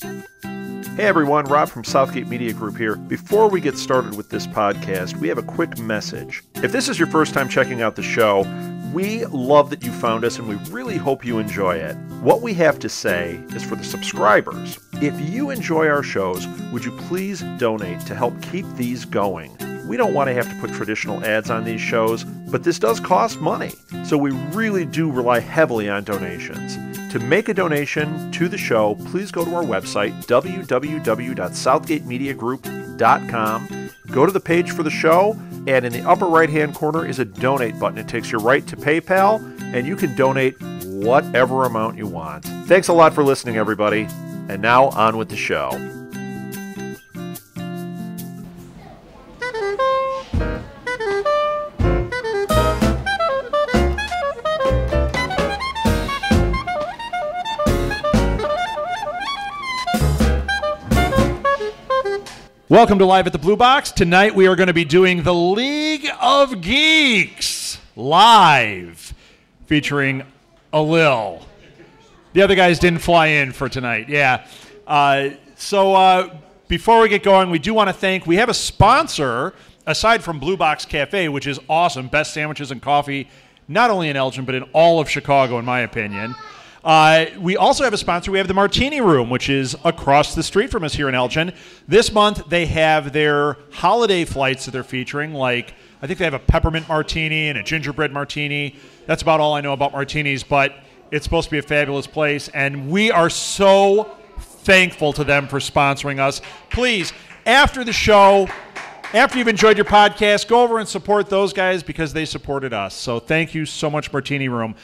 Hey everyone, Rob from Southgate Media Group here. Before we get started with this podcast, we have a quick message. If this is your first time checking out the show, we love that you found us and we really hope you enjoy it. What we have to say is for the subscribers. If you enjoy our shows, would you please donate to help keep these going? We don't want to have to put traditional ads on these shows, but this does cost money, so we really do rely heavily on donations. To make a donation to the show, please go to our website, www.southgatemediagroup.com. Go to the page for the show, and in the upper right-hand corner is a donate button. It takes you right to PayPal, and you can donate whatever amount you want. Thanks a lot for listening, everybody. And now, on with the show. Welcome to Live at the Blue Box. Tonight we are going to be doing the League of Geeks live, featuring Alil. The other guys didn't fly in for tonight. Yeah. So before we get going, we do want to thank, we have a sponsor, aside from Blue Box Cafe, which is awesome. Best sandwiches and coffee, not only in Elgin, but in all of Chicago, in my opinion. We also have a sponsor. We have the Martini Room, which is across the street from us here in Elgin. This month, they have their holiday flights that they're featuring, like I think they have a peppermint martini and a gingerbread martini. That's about all I know about martinis, but it's supposed to be a fabulous place, and we are so thankful to them for sponsoring us. Please, after the show, after you've enjoyed your podcast, go over and support those guys because they supported us. So thank you so much, Martini Room.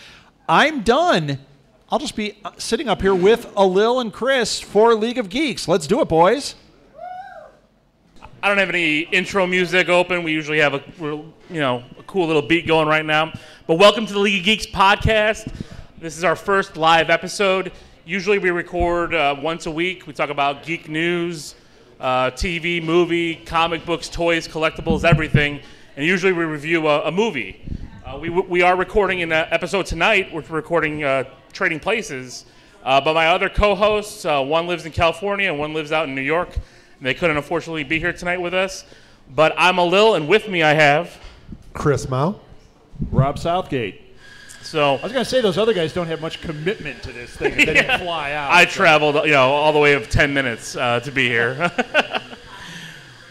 I'm done. I'll just be sitting up here with Alil and Chris for League of Geeks. Let's do it, boys. I don't have any intro music open. We usually have a cool little beat going right now. But welcome to the League of Geeks podcast. This is our first live episode. Usually we record once a week. We talk about geek news, TV, movie, comic books, toys, collectibles, everything. And usually we review a movie. We are recording an episode tonight. We're recording Trading Places. But my other co-hosts, one lives in California and one lives out in New York. And they couldn't unfortunately be here tonight with us. But I'm Alil, and with me I have Chris Mao, Rob Southgate. So I was going to say those other guys don't have much commitment to this thing. They didn't fly out. I traveled, all the way of 10 minutes to be here.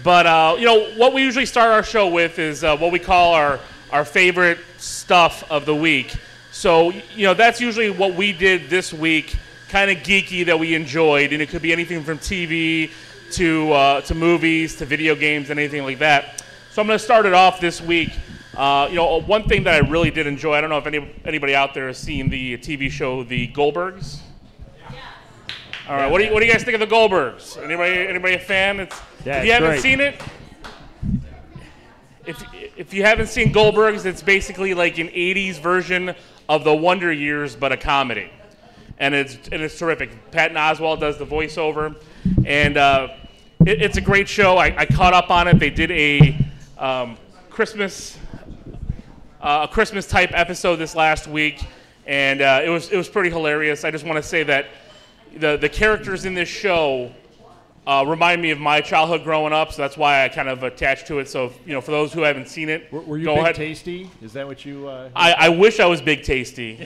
But what we usually start our show with is what we call our favorite stuff of the week. So, that's usually what we did this week, kind of geeky that we enjoyed, and it could be anything from TV to movies to video games, anything like that. So I'm going to start it off this week. One thing that I really did enjoy, I don't know if anybody out there has seen the TV show The Goldbergs. Yeah. All right, what do you guys think of The Goldbergs? Anybody a fan? If you haven't seen it, if you haven't seen Goldbergs, it's basically like an 80s version of the Wonder Years, but a comedy. And it's terrific. Patton Oswalt does the voiceover. And it's a great show. I caught up on it. They did a Christmas type episode this last week. And it was pretty hilarious. I just want to say that the characters in this show remind me of my childhood growing up, so that's why I kind of attached to it. So, for those who haven't seen it, were you go Big ahead. Tasty? Is that what you? I wish I was Big Tasty.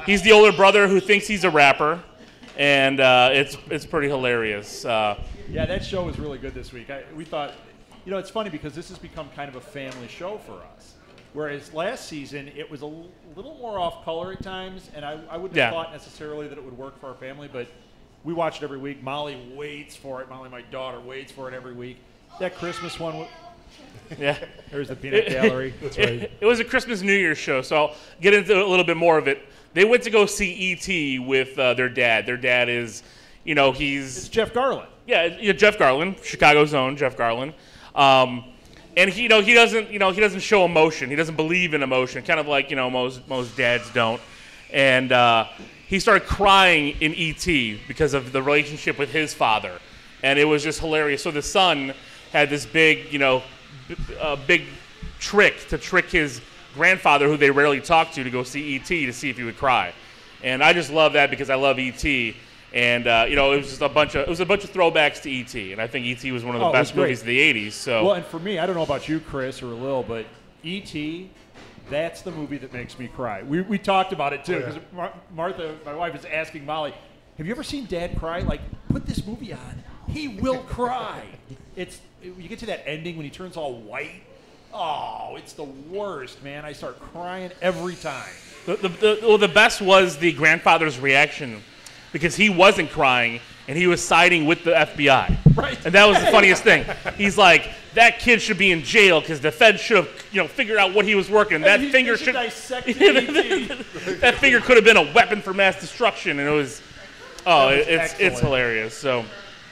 He's the older brother who thinks he's a rapper, and it's pretty hilarious. Yeah, that show was really good this week. We thought, it's funny because this has become kind of a family show for us. Whereas last season, it was a little more off color at times, and I wouldn't have thought necessarily that it would work for our family, but we watch it every week. Molly waits for it. Molly, my daughter, waits for it every week. That Christmas one, yeah. There's the peanut gallery. That's right. It was a Christmas New Year's show, so I'll get into a little bit more of it. They went to go see E.T. with their dad. Their dad is, It's Jeff Garlin. Yeah, Jeff Garlin, Chicago's own Jeff Garlin. And he doesn't show emotion. He doesn't believe in emotion, kind of like most dads don't. And he started crying in E.T. because of the relationship with his father, and it was just hilarious. So the son had this big trick to trick his grandfather, who they rarely talk to go see E.T. to see if he would cry. And I just love that because I love E.T. And it was just a bunch of throwbacks to E.T. And I think E.T. was one of the best movies of the '80s. So well, and for me, I don't know about you, Chris or Lil, but E.T. That's the movie that makes me cry. We talked about it too because Martha, my wife, is asking Molly, "Have you ever seen Dad cry? Like, put this movie on. He will cry." You get to that ending when he turns all white. Oh, it's the worst, man. I start crying every time. The best was the grandfather's reaction because he wasn't crying and he was siding with the FBI. Right. And that was the funniest thing. He's like, that kid should be in jail because the Fed should have, figured out what he was working. That finger should dissected E.T. That finger could have been a weapon for mass destruction, and it was. Oh, it's hilarious. So.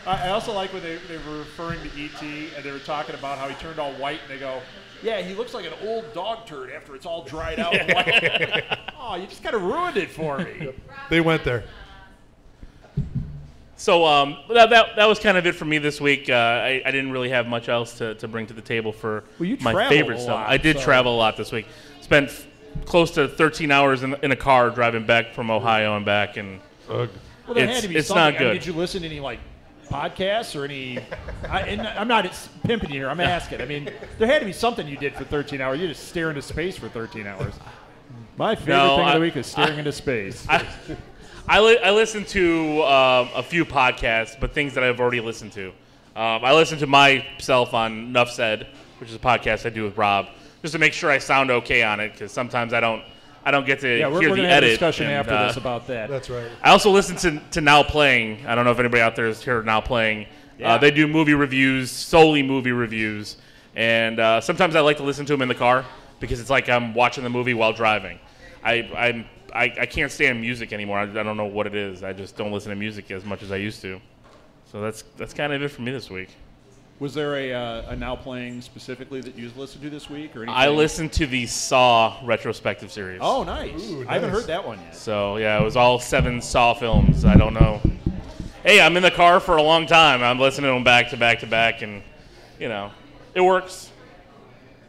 I also like when they were referring to E.T. and they were talking about how he turned all white, and they go, "Yeah, he looks like an old dog turd after it's all dried out and white." Oh, you just kind of ruined it for me. They went there. So that was kind of it for me this week. I didn't really have much else to bring to the table for my favorite stuff. I did travel a lot this week. Spent close to 13 hours in a car driving back from Ohio and back, and well, there had to be it's something. not good. Did you listen to any podcasts or any? I'm not pimping you here. I'm asking. I mean, there had to be something you did for 13 hours. You just stare into space for 13 hours. My favorite thing of the week is staring into space. I listen to a few podcasts, but things that I've already listened to. I listen to myself on Nuff Said, which is a podcast I do with Rob, just to make sure I sound okay on it, because sometimes I don't get to hear the edit. We're going to have a discussion after this about that. That's right. I also listen to Now Playing. I don't know if anybody out there has heard Now Playing. Yeah. They do movie reviews, solely movie reviews, and sometimes I like to listen to them in the car because it's like I'm watching the movie while driving. I can't stand music anymore. I don't know what it is. I just don't listen to music as much as I used to. So that's kind of it for me this week. Was there a Now Playing specifically that you listened to this week, or anything? I listened to the Saw retrospective series. Oh, nice. Ooh, nice. I haven't heard that one yet. So, yeah, it was all 7 Saw films. I don't know. Hey, I'm in the car for a long time. I'm listening to them back to back to back, and, it works.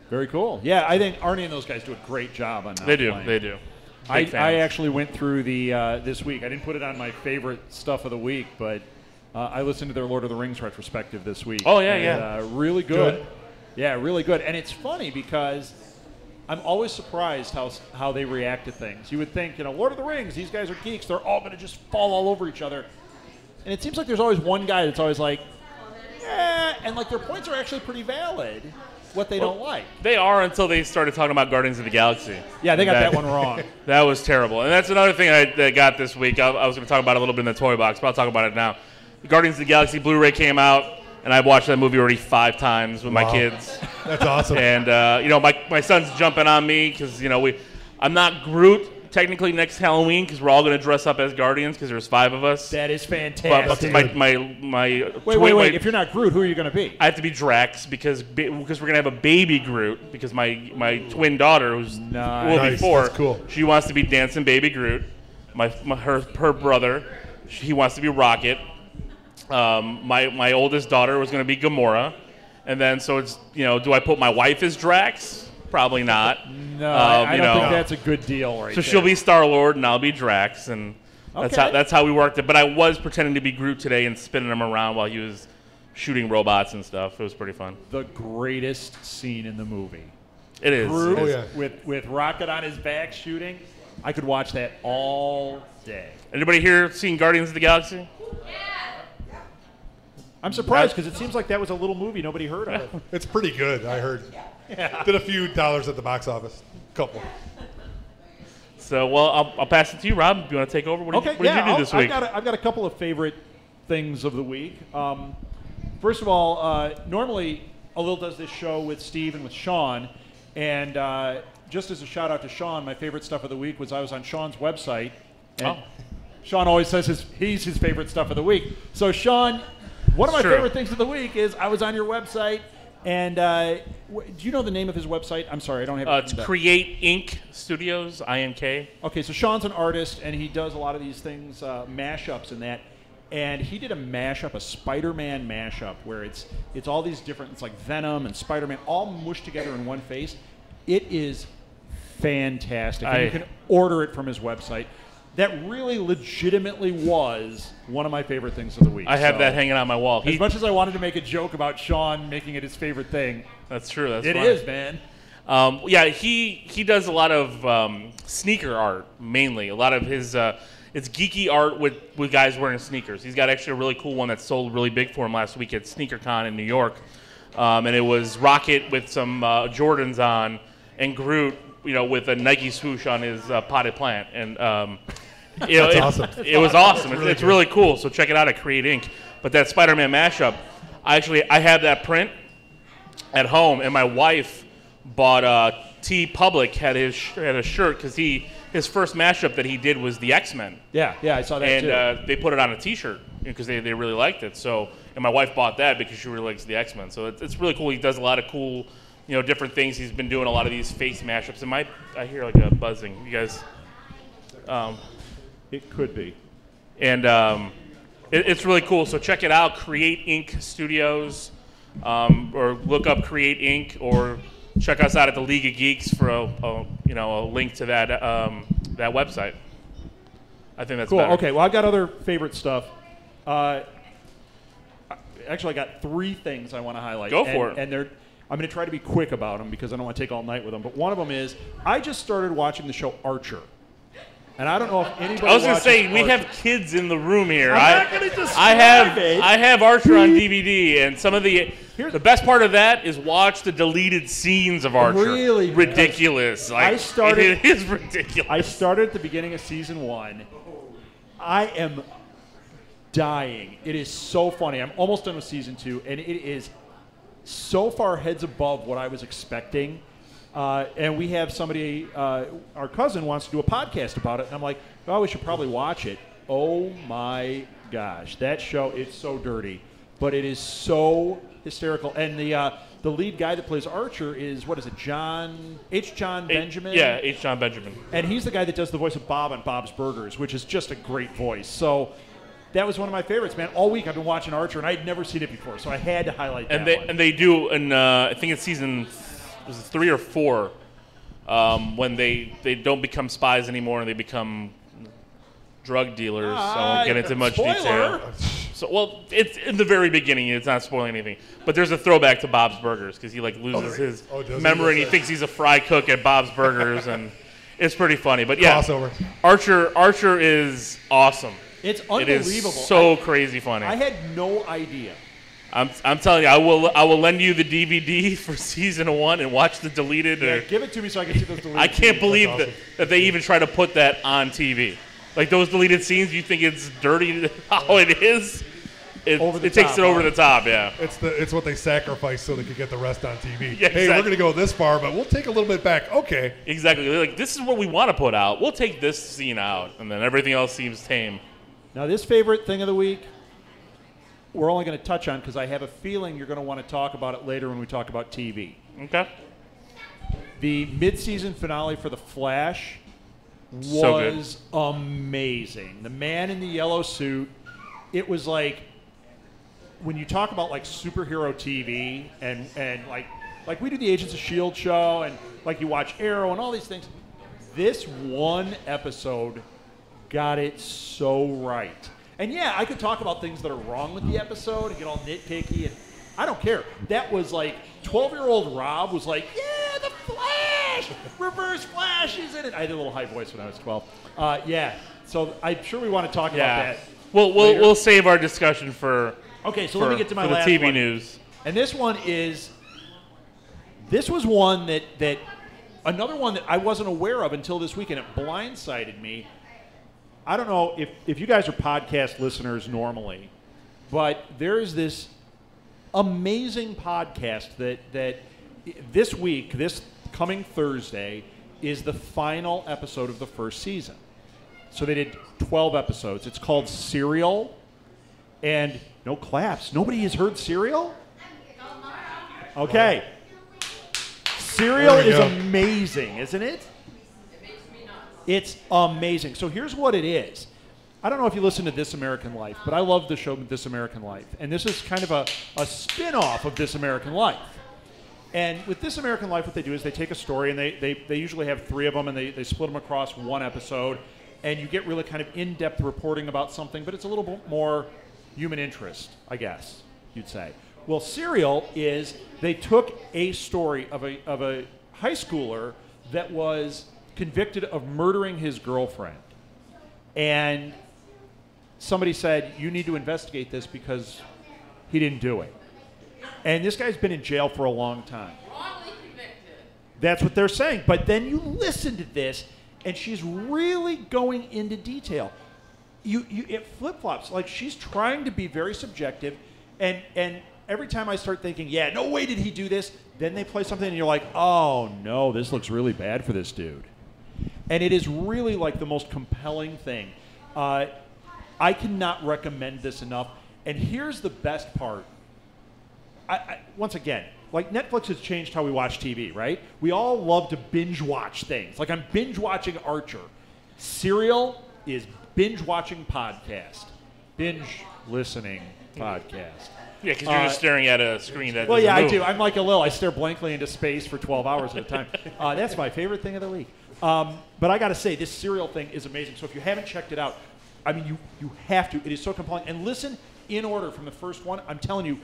Very cool. Yeah, I think Arnie and those guys do a great job on Now They do. Playing. They do. I actually went through the this week. I didn't put it on my favorite stuff of the week, but I listened to their Lord of the Rings retrospective this week. Oh, yeah, And, really good. Yeah, really good. And it's funny because I'm always surprised how they react to things. You would think, Lord of the Rings, these guys are geeks. They're all going to just fall all over each other. And it seems like there's always one guy that's always like, and their points are actually pretty valid. What they don't like. They are until they started talking about Guardians of the Galaxy. Yeah, they got that one wrong. That was terrible. And that's another thing I got this week. I was going to talk about it a little bit in the toy box, but I'll talk about it now. The Guardians of the Galaxy Blu-ray came out, and I've watched that movie already 5 times with my kids. That's awesome. And, my son's jumping on me because, I'm not Groot technically next Halloween because we're all going to dress up as Guardians because there's 5 of us. That is fantastic. But Wait. If you're not Groot, who are you going to be? I have to be Drax because we're going to have a baby Groot because my twin daughter, who's will be 4, That's cool. She wants to be dancing baby Groot. Her brother, he wants to be Rocket. My oldest daughter was going to be Gamora. And then so it's, do I put my wife as Drax? Probably not. No, I don't think that's a good deal right So there. she'll be Star-Lord and I'll be Drax, and Okay. that's how we worked it. But I was pretending to be Groot today and spinning him around while he was shooting robots and stuff. It was pretty fun. The greatest scene in the movie. It is. Groot Oh, yeah. with Rocket on his back shooting. I could watch that all day. Anybody here seen Guardians of the Galaxy? I'm surprised because it seems like that was a little movie nobody heard of. It's pretty good, I heard. Yeah. Did a few dollars at the box office. Couple. So, well, I'll pass it to you, Rob. If you want to take over, what did you do this week? I've got a couple of favorite things of the week. First of all, normally Alil does this show with Steve and with Sean, and just as a shout out to Sean, my favorite stuff of the week was I was on Sean's website. And Sean always says he's his favorite stuff of the week. So Sean, one of my favorite things of the week is I was on your website. And do you know the name of his website? I'm sorry, I don't have it. It's Create Inc. Studios, INK. Okay, so Sean's an artist, and he does a lot of these things, mashups and that. And he did a Spider-Man mashup, where it's all these different, it's like Venom and Spider-Man all mushed together in one face. It is fantastic. And you can order it from his website. that really legitimately was one of my favorite things of the week. I have So, that hanging on my wall. As much as I wanted to make a joke about Sean making it his favorite thing, That's true. That's it fine. is, man. Yeah, he does a lot of sneaker art, mainly. A lot of his it's geeky art with guys wearing sneakers. He's got actually a really cool one that sold really big for him last week at SneakerCon in New York, and it was Rocket with some Jordans on, and Groot, with a Nike swoosh on his potted plant, and That's awesome. It was awesome. Really It's good. really cool. So check it out at Create Inc. But that Spider-Man mashup, I have that print at home, and my wife bought T Public had a shirt because his first mashup that he did was the X-Men, Yeah, I saw that too. and they put it on a T-shirt because they really liked it. So, and my wife bought that because she really likes the X-Men. So it's really cool. He does a lot of cool, different things. He's been doing a lot of these face mashups. And I hear like a buzzing. You guys. It could be. And it's really cool. So check it out, Create Inc. Studios, or look up Create Inc. or check us out at the League of Geeks for a link to that that website. I think that's Cool. better. Okay. Well, I've got other favorite stuff. Actually, I got 3 things I want to highlight. Go for it. And I'm going to try to be quick about them because I don't want to take all night with them. But one of them is I just started watching the show Archer. And I don't know if anybody I was going to watches say, we Archer. have kids in the room here. I'm not gonna describe it. I have Archer on DVD, and some of the best part of that is watch the deleted scenes of Archer. Really? Ridiculous. It is ridiculous. I started at the beginning of season 1. I am dying. It is so funny. I'm almost done with season 2, and it is so far heads above what I was expecting. And we have somebody, our cousin wants to do a podcast about it. And I'm like, oh, we should probably watch it. Oh, my gosh. That show, it's so dirty. But it is so hysterical. And the lead guy that plays Archer is, what is it, John Benjamin? Yeah, H. John Benjamin. And he's the guy that does the voice of Bob on Bob's Burgers, which is just a great voice. So that was one of my favorites, man. All week I've been watching Archer, and I'd never seen it before. So I had to highlight that one. And they do, I think it's season 3 or 4, when they don't become spies anymore and they become drug dealers. So I won't get into much spoiler. detail. So, well, it's in the very beginning. It's not spoiling anything. But there's a throwback to Bob's Burgers because he loses his does he? memory and he thinks he's a fry cook at Bob's Burgers, and it's pretty funny. But yeah, Crossover. Archer is awesome. It's It unbelievable. is so crazy funny. I had no idea. I'm telling you, I will lend you the DVD for season 1 and watch the deleted. Yeah, give it to me so I can see those deleted I can't scenes. believe awesome. that they even try to put that on TV. Like those deleted scenes, you think it's dirty how it is. It takes top, it over huh? the top, yeah. It's what they sacrifice so they could get the rest on TV. Yeah, Hey, exactly. we're going to go this far, but we'll take a little bit back. Okay. Exactly. They're like, this is what we want to put out. We'll take this scene out, and then everything else seems tame. Now, this favorite thing of the week, we're only going to touch on because I have a feeling you're going to want to talk about it later when we talk about TV. Okay. The mid-season finale for The Flash So good. was amazing. The man in the yellow suit, it was like, when you talk about like superhero TV and like we do the Agents of S.H.I.E.L.D. show and like you watch Arrow and all these things, this one episode got it so right. And yeah, I could talk about things that are wrong with the episode and get all nitpicky, and I don't care. That was like 12-year-old Rob was like, yeah, the Flash, Reverse Flash is in it. I had a little high voice when I was 12. Yeah, so I'm sure we want to talk about that. We'll save our discussion for. Okay, so let me get to my for last the TV one. news. And this one was one that another one that I wasn't aware of until this week, and it blindsided me. I don't know if you guys are podcast listeners normally, but there is this amazing podcast that this week, this coming Thursday, is the final episode of the first season. So they did 12 episodes. It's called Serial. And no claps. Nobody has heard Serial? Okay. Serial There we is go. amazing, isn't it? It's amazing. So here's what it is. I don't know if you listen to This American Life, but I love the show This American Life. And this is kind of a spin-off of This American Life. And with This American Life, what they do is they take a story, and they usually have 3 of them, and they split them across one episode. and you get really kind of in-depth reporting about something, but it's a little bit more human interest, I guess you'd say. Well, Serial is they took a story of a high schooler that was convicted of murdering his girlfriend, and somebody said, you need to investigate this because he didn't do it. And this guy's been in jail for a long time. Wrongly convicted. That's what they're saying. But then you listen to this, and she's really going into detail. It flip-flops. Like, she's trying to be very subjective, and every time I start thinking, yeah, no way did he do this, then they play something, and you're like, oh, no, this looks really bad for this dude. And it is really, like, the most compelling thing. I cannot recommend this enough. And here's the best part. Once again, like, Netflix has changed how we watch TV, right? We all love to binge watch things. Like, I'm binge watching Archer. Serial is binge watching podcast. Binge listening podcast. Yeah, because you're just staring at a screen that Well, doesn't yeah, move. I do. I'm like a Lil. I stare blankly into space for 12 hours at a time. That's my favorite thing of the week. But I got to say, this Serial thing is amazing. So if you haven't checked it out, I mean, you have to. It is so compelling. And listen in order from the first one. I'm telling you,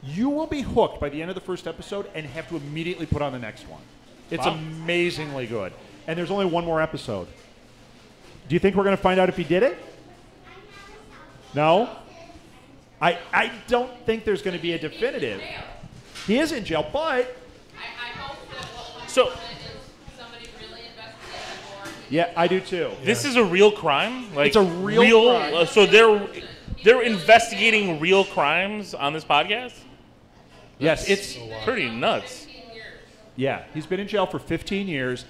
you will be hooked by the end of the first episode and have to immediately put on the next one. It's amazingly good. And there's only one more episode. Do you think we're going to find out if he did it? No? I don't think there's going to be a definitive. He is in jail, but... I hope that what So- is somebody really investigating for it. Yeah, I do too. This is a real crime? Like, It's a real crime. So they're investigating real crimes on this podcast? Yes, it's... Pretty nuts. 15 years. Yeah, he's been in jail for 15 years,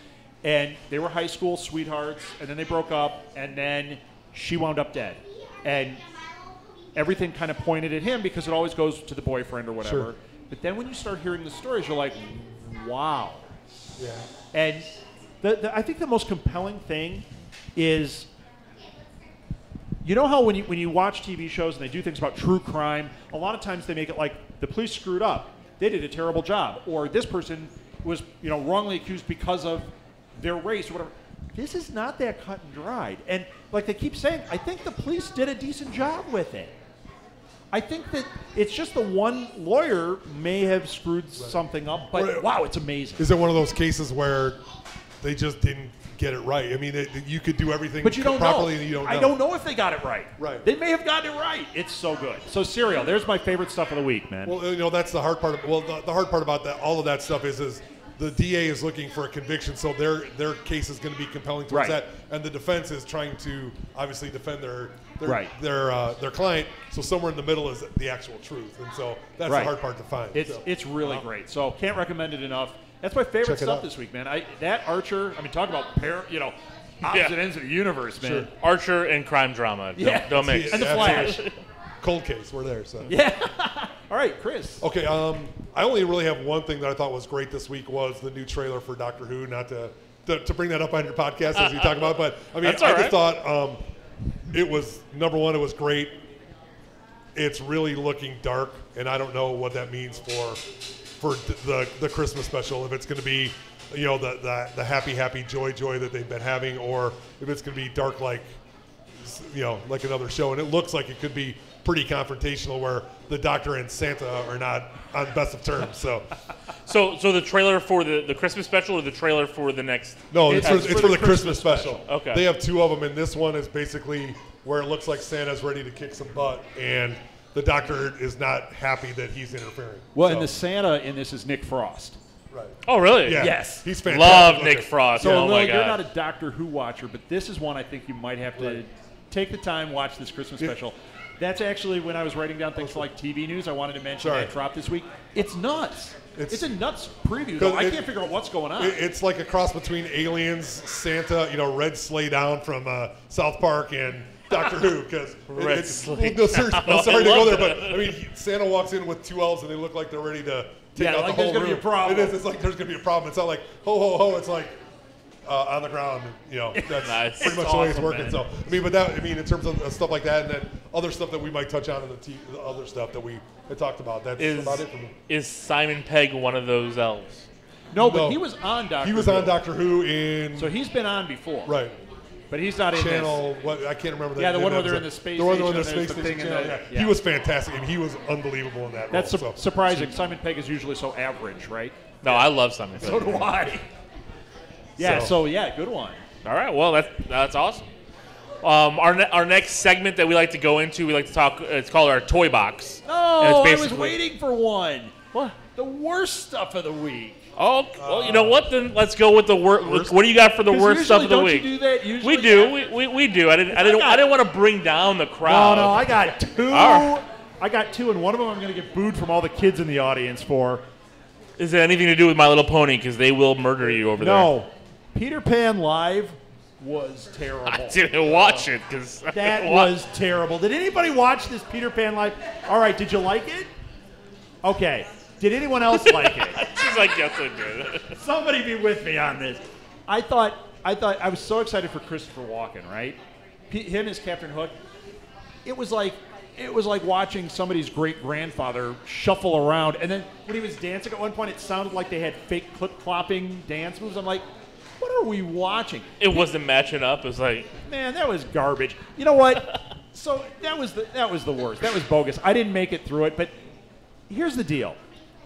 and they were high school sweethearts, and then they broke up, and then she wound up dead. And everything kind of pointed at him because it always goes to the boyfriend or whatever. Sure. But then when you start hearing the stories, you're like, wow. Yeah. And I think the most compelling thing is, you know how when you watch TV shows and they do things about true crime, a lot of times they make it like the police screwed up, they did a terrible job, or this person was wrongly accused because of their race or whatever. This is not that cut and dried. And like they keep saying, I think the police did a decent job with it. I think that it's just the one lawyer may have screwed something up, but Right. wow, it's amazing. Is it one of those cases where they just didn't get it right? I mean, you could do everything But you don't properly know. and you don't know. I don't know if they got it right. Right. They may have gotten it right. It's so good. So Serial, there's my favorite stuff of the week, man. Well, that's the hard part. The hard part about that, all of that stuff is the DA is looking for a conviction, so their case is going to be compelling towards Right. that, and the defense is trying to obviously defend their Right. their client. So somewhere in the middle is the actual truth, and so that's Right. the hard part to find. It's really great. So can't recommend it enough. That's my favorite Check it stuff out. this week, man. That Archer. I mean, talk about opposite ends of the universe, man. Sure. Archer and crime drama. Yeah. Don't mix. And the Absolutely. Flash. Cold case, we're there. So Yeah. All right, Chris. okay, I only really have one thing that I thought was great this week was the new trailer for Doctor Who. Not to bring that up on your podcast as you talk about, but I mean, That's all I just right. thought it was number one. It was great. It's really looking dark, and I don't know what that means for the Christmas special. If it's going to be, the happy joy that they've been having, or if it's going to be dark like another show. And it looks like it could be pretty confrontational, where the Doctor and Santa are not on best of terms. So So the trailer for the Christmas special or the trailer for the next? no, It's it's for the Christmas special. Okay. They have two of them, and this one is basically where it looks like Santa's ready to kick some butt, and the Doctor is not happy that he's interfering. Well, So- and the Santa in this is Nick Frost. right. Oh, really? Yeah. Yes. He's fantastic. Love looking. Nick Frost. So, oh my Lil, god. you're not a Doctor Who watcher, but this is one I think you might have to take the time, watch this Christmas special. That's actually when I was writing down things for like TV news, I wanted to mention Sorry. that drop this week. It's nuts. It's- It's a nuts preview, though. 'Cause I it- can't figure out what's going on. It's like a cross between Aliens, Santa, Red Sleigh Down from South Park, and Doctor Who. Because Red Sleigh no, seriously, Down. I'm sorry to I go love there, but I mean, Santa walks in with two elves, and they look like they're ready to take Yeah, out like the there's whole gonna be room. a problem. It is. It's like there's gonna be a problem. It's not like ho ho ho. It's like on the ground. That's Nice. pretty much It's the way it's awesome, working. man. So in terms of stuff like that, and then other stuff that we might touch on in the other stuff that we had talked about. That's about it for me. Is Simon Pegg one of those elves? no, but No. he was on Doctor He was Who. on Doctor Who in So he's been on before. right. But he's not in channel. What I can't remember. Yeah, the one where they're in the space The one where they're station, in the space there's the station thing in channel. the- Yeah. yeah. He was fantastic, and he was unbelievable in that That's role. surprising. Simon Pegg is usually so average, right? No, I love Simon. So do I. Yeah, so yeah, good one. All right, well, that's awesome. Our next segment that we like to go into, we like to talk, it's called our Toy Box. Oh, And I it's was basically- waiting for one. What? The worst stuff of the week. Oh, well, you know what? Then let's go with the worst. What do you got for the 'Cause worst stuff usually of the don't week? you do that? Usually We do. We do. I didn't want to bring down the crowd. No, I got two. All right. I got two, and one of them I'm going to get booed from all the kids in the audience for. Is it anything to do with My Little Pony? Because they will murder you over there. No, Peter Pan Live was terrible. I didn't watch it because That was terrible. Did anybody watch this Peter Pan Live? All right, did you like it? Okay. Did anyone else like it? She's like, yes, I did. Somebody be with me on this. I thought I was so excited for Christopher Walken, right? Him as Captain Hook. It was like watching somebody's great grandfather shuffle around, and then when he was dancing at one point, it sounded like they had fake clip-clopping dance moves. I'm like, what are we watching? It wasn't matching up. It was like, Man, that was garbage. You know what? So that was the worst. That was bogus. I didn't make it through it, but here's the deal.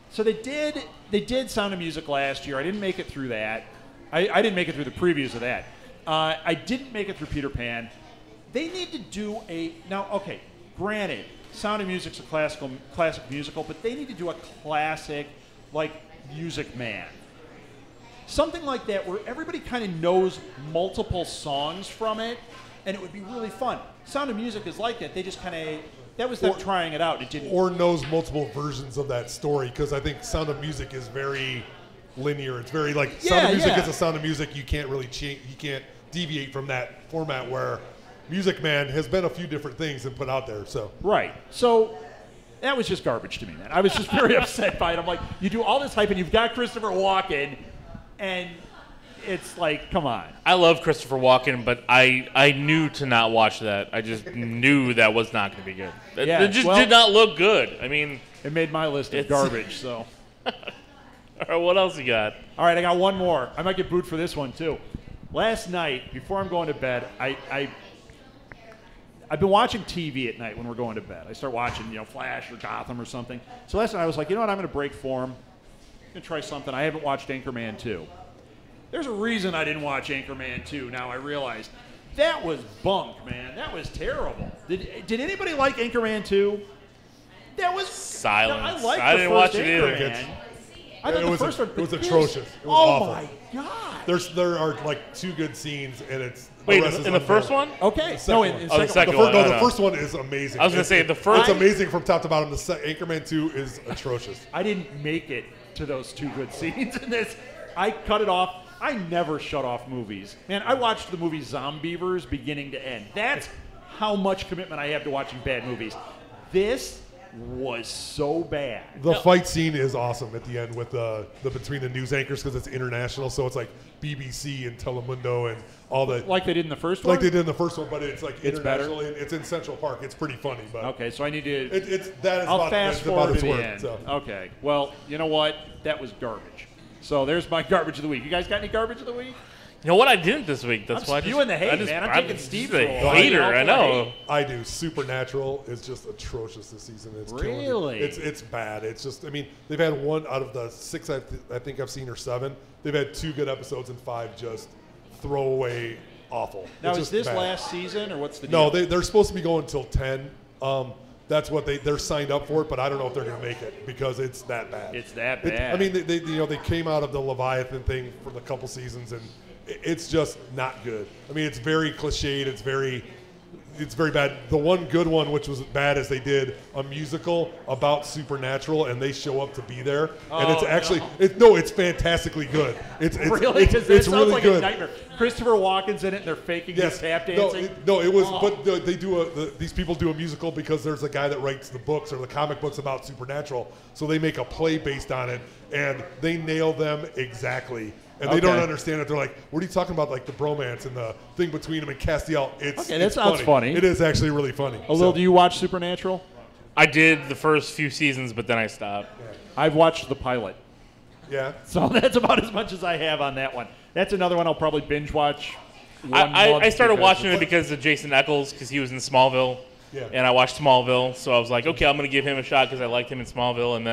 So they did Sound of Music last year. I didn't make it through that. I didn't make it through the previews of that. I didn't make it through Peter Pan. They need to do okay, granted, Sound of Music's a classic musical, but they need to do a classic like Music Man. Something like that where everybody kind of knows multiple songs from it, and it would be really fun. Sound of Music is like that. They just kind of, that was them trying it out. It didn't. Or knows multiple versions of that story, because I think Sound of Music is very linear. It's very like Sound of Music is a Sound of Music. You can't really change. You can't deviate from that format. Where Music Man has been a few different things and put out there. So Right. So that was just garbage to me, man. I was just very upset by it. I'm like, you do all this hype and you've got Christopher Walken, and it's like, come on. I love Christopher Walken, but I knew to not watch that. I just knew that was not going to be good. It just did not look good. I mean, it made my list of garbage. So, all right, what else you got? All right, I got one more. I might get booed for this one too. Last night, before I'm going to bed, I've been watching TV at night when we're going to bed. I start watching, Flash or Gotham or something. So last night I was like, you know what? I'm going to break form. I'm going to try something. I haven't watched Anchorman 2. There's a reason I didn't watch Anchorman 2. Now I realized that was bunk, man. That was terrible. Did anybody like Anchorman 2? That was silence. I liked I the didn't first watch it either. Anchorman. I thought the first one. It was atrocious. It was oh awful. my god! There are like two good scenes, and it's Wait, rest is in the first one? Okay, second no, one. in Oh, the second one. The first one is amazing. I was gonna say, the first- It's amazing from top to bottom. The Anchorman 2 is atrocious. I didn't make it to those two good scenes in this. I cut it off. I never shut off movies. Man, I watched the movie Zombievers beginning to end. That's how much commitment I have to watching bad movies. This was so bad. The fight scene is awesome at the end with the between the news anchors, because it's international, so it's like BBC and Telemundo and all the Like they did in the first one? like they did in the first one, but it's like It's international. It's in Central Park. It's pretty funny, but Okay, so I need to... I'll I'll fast it's forward about to its the worth. end. So. Okay, well, you know what? That was garbage. So there's my garbage of the week. You guys got any garbage of the week? You know what? I didn't this week. That's I'm why spewing the hate, I just, man. I'm taking just Steve's a role. hater. I'm I full of know. hate. I do. Supernatural is just atrocious this season. It's killing me. Really? It's bad. It's just, I mean, they've had one out of the 6 I think I've seen, or 7. They've had 2 good episodes and 5 just throwaway awful. Now, It's is just this bad. last season, or what's the deal? No, they're supposed to be going until 10. That's what they're signed up for it, but I don't know if they're going to make it because it's that bad. It's that bad. I mean, they came out of the Leviathan thing for the couple seasons, and it's just not good. I mean, it's very cliched. It's very bad. The one good one, which was bad, is they did a musical about Supernatural, and they show up to be there, and it's actually it's fantastically good. It's Really? Because it's that sounds really like good. a nightmare. Christopher Walken's in it, and they're faking his tap dancing. It was. But they do these people do a musical because there's a guy that writes the books or the comic books about Supernatural, so they make a play based on it, and they nail them exactly. And they don't understand it. They're like, "What are you talking about? Like the bromance and the thing between them and Castiel." That sounds funny. It is actually really funny. Lil, do you watch Supernatural? I did the first few seasons, but then I stopped. I've watched the pilot. Yeah. So that's about as much as I have on that one. That's another one I'll probably binge watch I started watching it because of Jason Eccles, because he was in Smallville. Yeah. And I watched Smallville, so I was like, okay, I'm going to give him a shot because I liked him in Smallville. And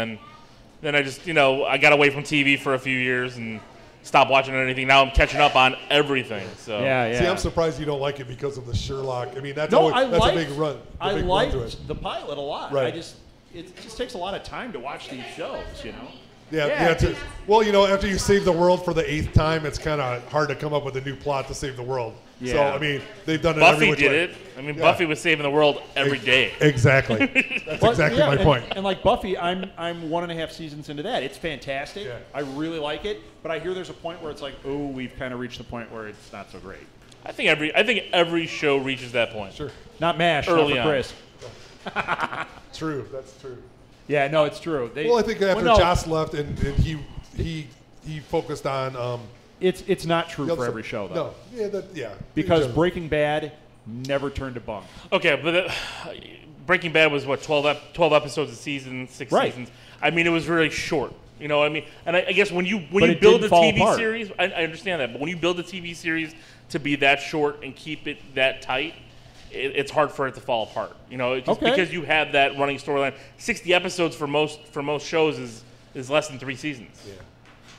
then I just, I got away from TV for a few years and stopped watching anything. Now I'm catching up on everything. So Yeah. See, I'm surprised you don't like it because of the Sherlock. I mean, that's No, a big run. I big run to liked it. the pilot a lot. Right. It just takes a lot of time to watch these shows, Yeah. Well, after you save the world for the 8th time, it's kind of hard to come up with a new plot to save the world. Yeah. So, I mean, they've done it every Buffy which did way. it. I mean, Buffy was saving the world every day. Exactly. That's exactly my point. And like Buffy, I'm 1.5 seasons into that. It's fantastic. Yeah. I really like it. But I hear there's a point where it's like, oh, we've kind of reached the point where it's not so great. I think every show reaches that point. Sure. Not MASH, Early not for on. Chris. True. That's true. Yeah, no, it's true. Well, I think after Joss left and he focused on it's not true the for other every show though. No. Yeah. Because In general. Breaking Bad never turned a bunk. Okay, but Breaking Bad was what 12 episodes a season, 6 Right. seasons. I mean, it was really short. You know what I mean? And I guess when you it build a didn't fall TV apart. series, I understand that. But when you build a TV series to be that short and keep it that tight, it's hard for it to fall apart. Because you have that running storyline. 60 episodes for most shows is less than 3 seasons. Yeah.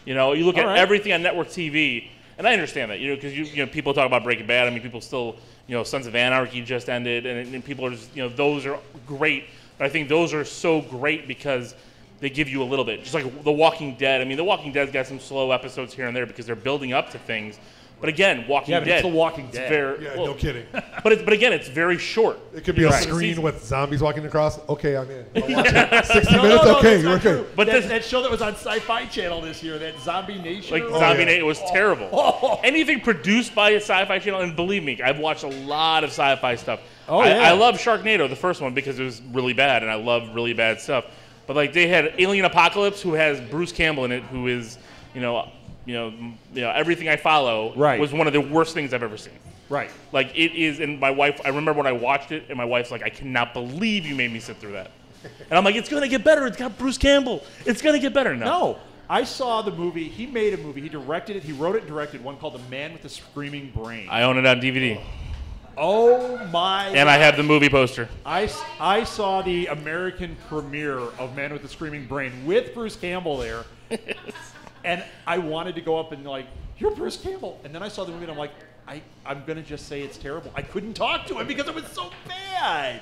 You look All at right. everything on network TV, and I understand that. Because people talk about Breaking Bad. I mean, people still, Sons of Anarchy just ended, and people are just, those are great. But I think those are so great because they give you a little bit, just like The Walking Dead. I mean, The Walking Dead's got some slow episodes here and there because they're building up to things. But again, Walking Yeah, but Dead. it's The Walking it's Dead. No kidding. But again, it's very short. It could be a Right. screen with zombies walking across. Okay, I'm in. I'll watch it. 60 No, minutes? no, Okay, that's you're not okay. true. But that show that was on Sci-Fi Channel this year, that Zombie Nation. Like or whatever. Zombie yeah. Nation, it was terrible. Anything produced by a Sci-Fi Channel, and believe me, I've watched a lot of sci-fi stuff. I love Sharknado, the first one, because it was really bad, and I love really bad stuff. But like they had Alien Apocalypse, who has Bruce Campbell in it, who is, everything I follow Right. was one of the worst things I've ever seen. Right. Like it is, and my wife, I remember when I watched it, and my wife's like, I cannot believe you made me sit through that. And I'm like, it's gonna get better. It's got Bruce Campbell. It's gonna get better. No, I saw the movie. He made a movie. He directed it. He wrote it and directed one called The Man with the Screaming Brain. I own it on DVD, Oh my! and I have the movie poster. I saw the American premiere of Man with the Screaming Brain with Bruce Campbell there, and I wanted to go up and like, you're Bruce Campbell, and then I saw the movie and I'm like, I'm gonna just say it's terrible. I couldn't talk to him because it was so bad.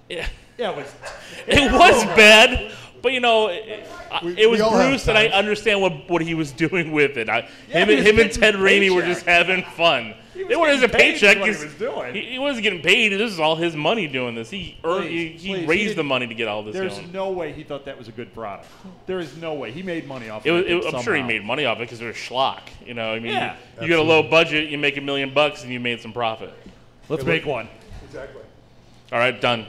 Yeah. Yeah, it was. It was bad, but it was we all have Bruce, and I times. understand what he was doing with it. he was Him and getting Ted Raimi were paycheck. just having fun. He was They weren't as a getting paid paycheck. for what he 'cause was doing. He wasn't getting paid. This is all his money doing this. He Please, raised he the money to get all this There's going. no way he thought that was a good product. There is no way he made money off It of was, it. I'm sure he somehow. made money off it because it was schlock. I mean, Yeah. you get a low budget, you make $1 million, and you made some profit. Let's make one. Exactly. All right, done.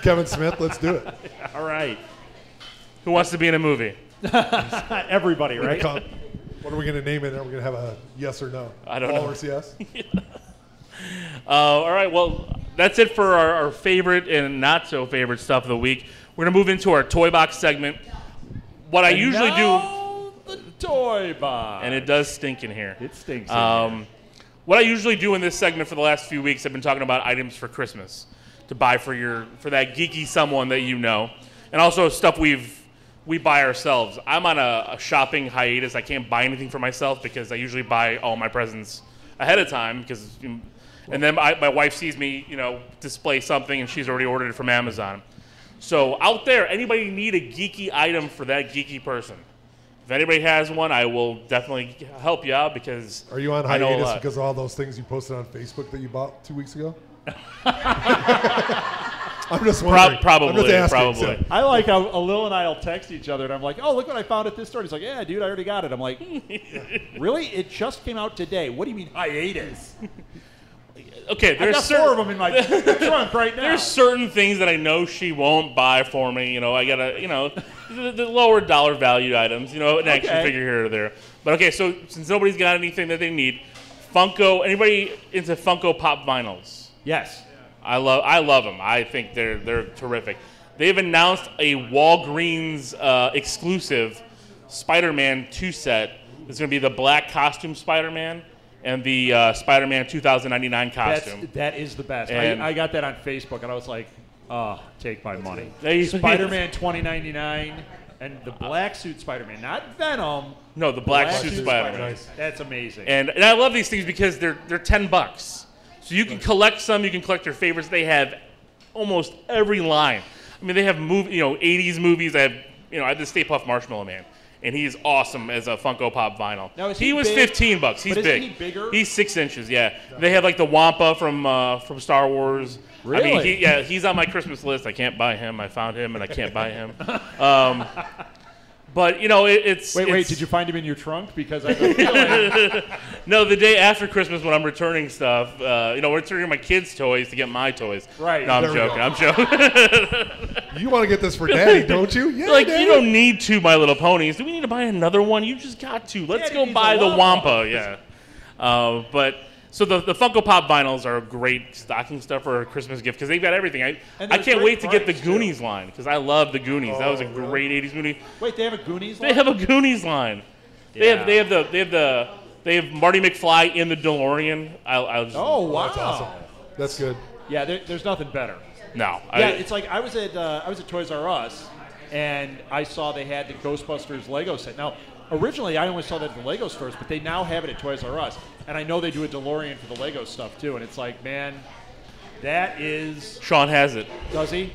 Kevin Smith, let's do it. All right. Who wants to be in a movie? Everybody, right? What are we going to name it? Are we going to have a yes or no? I don't know. Walrus yes? All right, well, that's it for our favorite and not so favorite stuff of the week. We're going to move into our toy box segment. What I usually do, the toy box. and it does stink in here. It stinks. in here. What I usually do in this segment for the last few weeks, I've been talking about items for Christmas to buy for that geeky someone that you know, and also stuff we buy ourselves. I'm on a shopping hiatus. I can't buy anything for myself because I usually buy all my presents ahead of time and then my wife sees me, display something and she's already ordered it from Amazon. So out there, anybody need a geeky item for that geeky person? If anybody has one, I will definitely help you out because Are you on I know a hiatus lot. because of all those things you posted on Facebook that you bought 2 weeks ago? I'm just wondering. Probably, I'm just asking, probably. so. I like how Lil and I will text each other, and I'm like, oh, look what I found at this store. He's like, yeah, dude, I already got it. I'm like, really? It just came out today. What do you mean hiatus? Okay, I've there's got 4 of them in my trunk right now. There's certain things that I know she won't buy for me. I gotta, the lower dollar value items, an action Okay. figure here or there. But okay, so since nobody's got anything that they need, Funko, anybody into Funko Pop vinyls? Yes. I love them. I think they're terrific. They've announced a Walgreens exclusive Spider-Man 2 set. It's going to be the black costume Spider-Man and the Spider-Man 2099 costume. That is the best. And- I got that on Facebook, and I was like, take my money. Nice. Spider-Man 2099 and the black suit Spider-Man, not Venom. No, the black suit Spider-Man. Nice. That's amazing. And I love these things because they're $10. So you can collect some. You can collect your favorites. They have almost every line. I mean, they have 80s movies. I have the Stay Puft Marshmallow Man, and he's awesome as a Funko Pop vinyl. Now, is he he was big? $15. He's But isn't big. he bigger? He's 6 inches. Yeah. They have like the Wampa from Star Wars. Really? I mean, he's on my Christmas list. I can't buy him. I found him, and I can't buy him. But it's. Wait, did you find him in your trunk? Because I feel like No, the day after Christmas when I'm returning stuff, we're returning my kids' toys to get my toys. Right. No, I'm There we joking. go. I'm joking. You want to get this for Daddy, don't you? Yeah, Like, Daddy. you don't need 2 My Little Ponies. Do we need to buy another one? You just got to. Let's Daddy go needs buy a the Wampa. Wampa. Yeah. So the Funko Pop vinyls are a great stocking stuff for a Christmas gift because they've got everything. I And can't there's great wait to get the price, too. Goonies line because I love the Goonies. That was a really? great 80s movie. wait, they have a Goonies They line? have a Goonies line. Yeah. They have Marty McFly in the DeLorean. I'll just, Oh, wow. That's awesome. That's good. Yeah, there's nothing better. No. Yeah, it's like I was at Toys R Us, and I saw they had the Ghostbusters Lego set. Now, originally I only saw that at the Lego stores, but they now have it at Toys R Us, and I know they do a DeLorean for the Lego stuff too. And it's like, man, that is. Sean has it. Does he?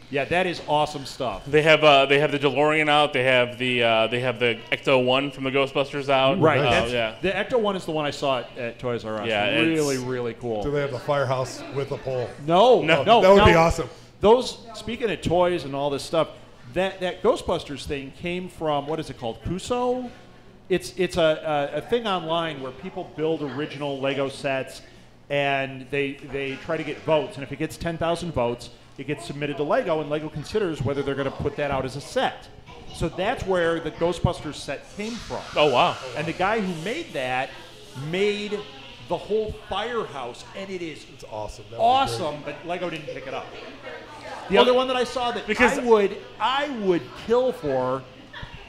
Yeah, that is awesome stuff. They have the DeLorean out. They have the Ecto 1 from the Ghostbusters out. Right. Yeah. The Ecto one is the one I saw at Toys R Us. Yeah, really, it's- really cool. Do they have the firehouse with a pole? No. That would be Now, awesome. Those, speaking of toys and all this stuff, that Ghostbusters thing came from, what is it called, Kuso? It's a thing online where people build original Lego sets, and they try to get votes, and if it gets 10,000 votes, it gets submitted to Lego, and Lego considers whether they're going to put that out as a set. So that's where the Ghostbusters set came from. Oh wow. And the guy who made that made the whole firehouse, and it is It's awesome. That would be awesome, but Lego didn't pick it up. The other one that I saw that because- I would kill for,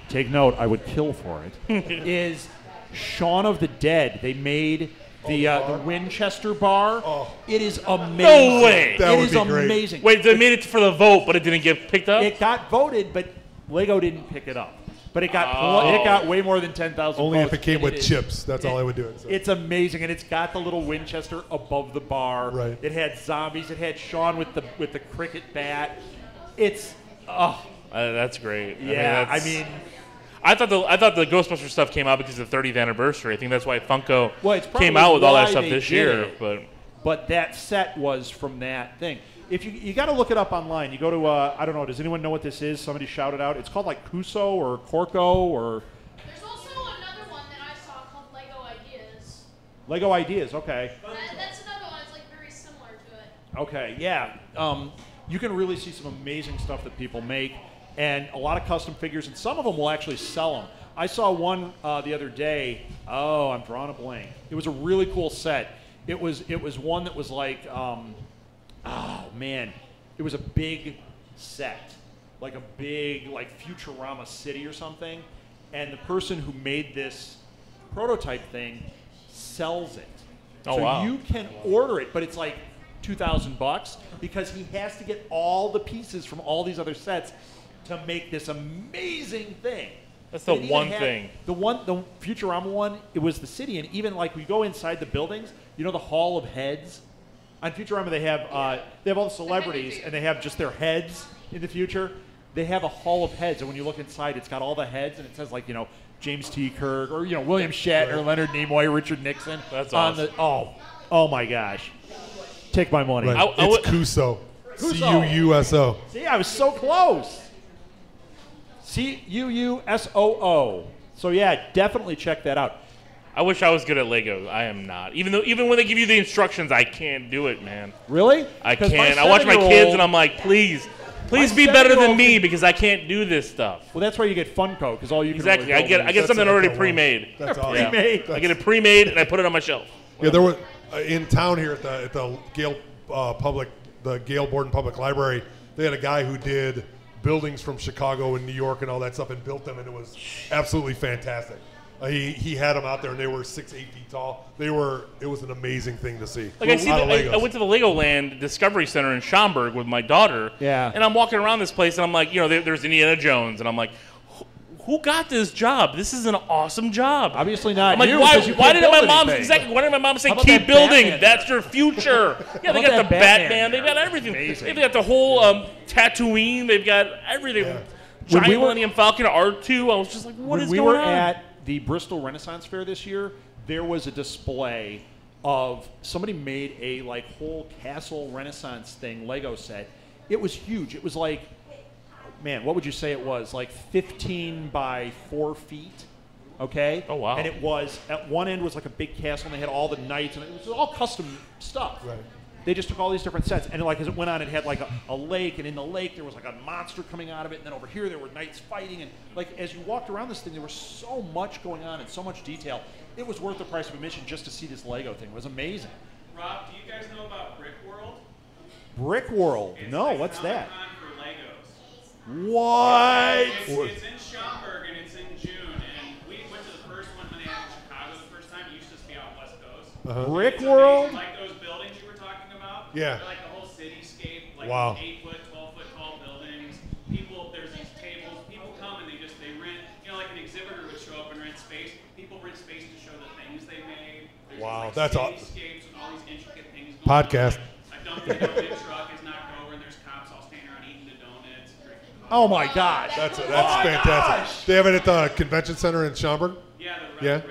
take note, I would kill for it, is Shaun of the Dead. They made the Winchester bar. Oh. It is amazing. No way. That It would is be great. amazing. Wait, they made it for the vote, but it didn't get picked up. It got voted, but Lego didn't pick it up. But it got Oh. it got way more than 10,000 Only votes. if it came and with is- chips. That's all I would do it. So. It's amazing, and it's got the little Winchester above the bar. Right. It had zombies. It had Sean with the cricket bat. It's That's great. yeah. I thought the Ghostbusters stuff came out because of the 30th anniversary. I think that's why Funko Well, it's probably came out with all that why stuff they this did year. it. But that set was from that thing. If you got to look it up online. You go to I don't know. Does anyone know what this is? Somebody shout it out. It's called like Kuso or Corco or There's also another one that I saw called Lego Ideas. Lego Ideas. Okay. That's another one. It's like very similar to it. Okay, yeah. You can really see some amazing stuff that people make, and a lot of custom figures, and some of them will actually sell them. I saw one the other day. Oh, I'm drawing a blank. It was a really cool set. It was one that was like, oh man, it was a big set, like a big like Futurama city or something, and the person who made this prototype thing sells it. Oh, so wow. you can order it, but it's like $2,000 because he has to get all the pieces from all these other sets to make this amazing thing. That's the It even one had- thing. The Futurama one, it was the city, and even like we go inside the buildings, you know the Hall of Heads? On Futurama they have all the celebrities, and they have just their heads in the future. They have a Hall of Heads, and when you look inside, it's got all the heads, and it says like, James T. Kirk, or William Shatner, Leonard Nimoy, Richard Nixon. That's on awesome. Oh my gosh. Take my money. Right. I would- It's Kuso. Kuso. Cuuso. See, I was so close. Cuuso. So yeah, definitely check that out. I wish I was good at Lego. I am not. Even when they give you the instructions, I can't do it, man. Really? I 'Cause my can't. I watch my kids 7-year-old and I'm like, please My be better than 7-year-old me can- because I can't do this stuff. Well, that's why you get Funko, because all you can Exactly. really I get That's something an already Ecto one. pre-made. That's awesome. Yeah. Pre-made. I get it pre-made and I put it on my shelf. Yeah, there were in town here at the Gale Gale Borden Public Library. They had a guy who did buildings from Chicago and New York and all that stuff and built them, and it was absolutely fantastic. He had them out there, and they were 6, 8 feet tall. It was an amazing thing to see. Like I went to the Legoland Discovery Center in Schaumburg with my daughter. Yeah. And I'm walking around this place, and I'm like, there's Indiana Jones, and I'm like, who got this job? This is an awesome job. Obviously not. I'm like, you, why didn't my mom anything. Why didn't my mom say How about keep that building? Batman That's your future. Yeah, they about got the that Batman Batman. They've there? got everything. Amazing. They've got the whole Tatooine. They've got everything. Yeah. Giant Millennium Falcon R2. I was just like, what is when we going were on? at the Bristol Renaissance Fair this year, there was a display of somebody made a whole castle Renaissance thing Lego set. It was huge. It was like, man, what would you say it was? Like 15 by 4 feet. Okay. Oh wow. And it was at one end was like a big castle, and they had all the knights, and it was all custom stuff. Right. They just took all these different sets, and as it went on, it had like a lake, and in the lake there was like a monster coming out of it, and then over here there were knights fighting, and as you walked around this thing, there was so much going on and so much detail. It was worth the price of admission just to see this Lego thing. It was amazing. Rob, do you guys know about Brick World? Brick World? It's No, like what's that? Comic-Con for Legos. What? It's in Schaumburg and it's in June, and we went to the first one when they had it in Chicago the first time. It used to just be out West Coast. Brick It's World? amazing. Like those buildings you were talking about. Yeah. They're like the whole cityscape, like Wow. 8-foot, 12-foot tall buildings. There's these tables. People come and they rent. Like an exhibitor would show up and rent space. People rent space to show the things they made. There's Wow, these, that's awesome. cityscapes with all these intricate things going Podcast. on. A Dunkin' Donut truck is knocked over, and there's cops all standing around eating the donuts, drinking coffee. Oh my gosh. That's fantastic. They have it at the convention center in Schaumburg. Yeah, Yeah.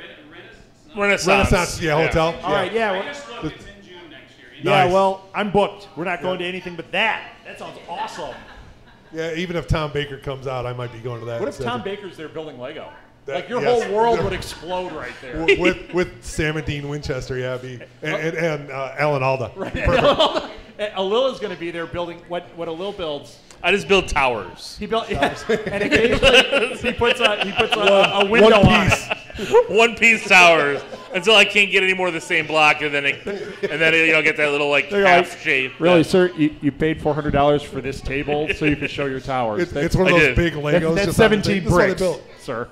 Renaissance. Hotel. All right, yeah. I well- just looked, it's in June next year. Yeah, Nice. well, I'm booked. We're not going to anything but that. That sounds awesome. Yeah, even if Tom Baker comes out, I might be going to that. What if instead. Tom Baker's there building Lego? That- Your yes. whole world would explode right there. with Sam and Dean Winchester, yeah, and Alan Alda. Perfect. Alil is going to be there building what Alil builds. I just build towers. He built, and occasionally he puts a window on it. One piece towers until I can't get any more of the same block, and then get that little half shape. Really, sir? You paid $400 for this table so you could show your towers. It's one of I those did. big Legos. That's just on the 17 thing. This is what they bricks, built. sir.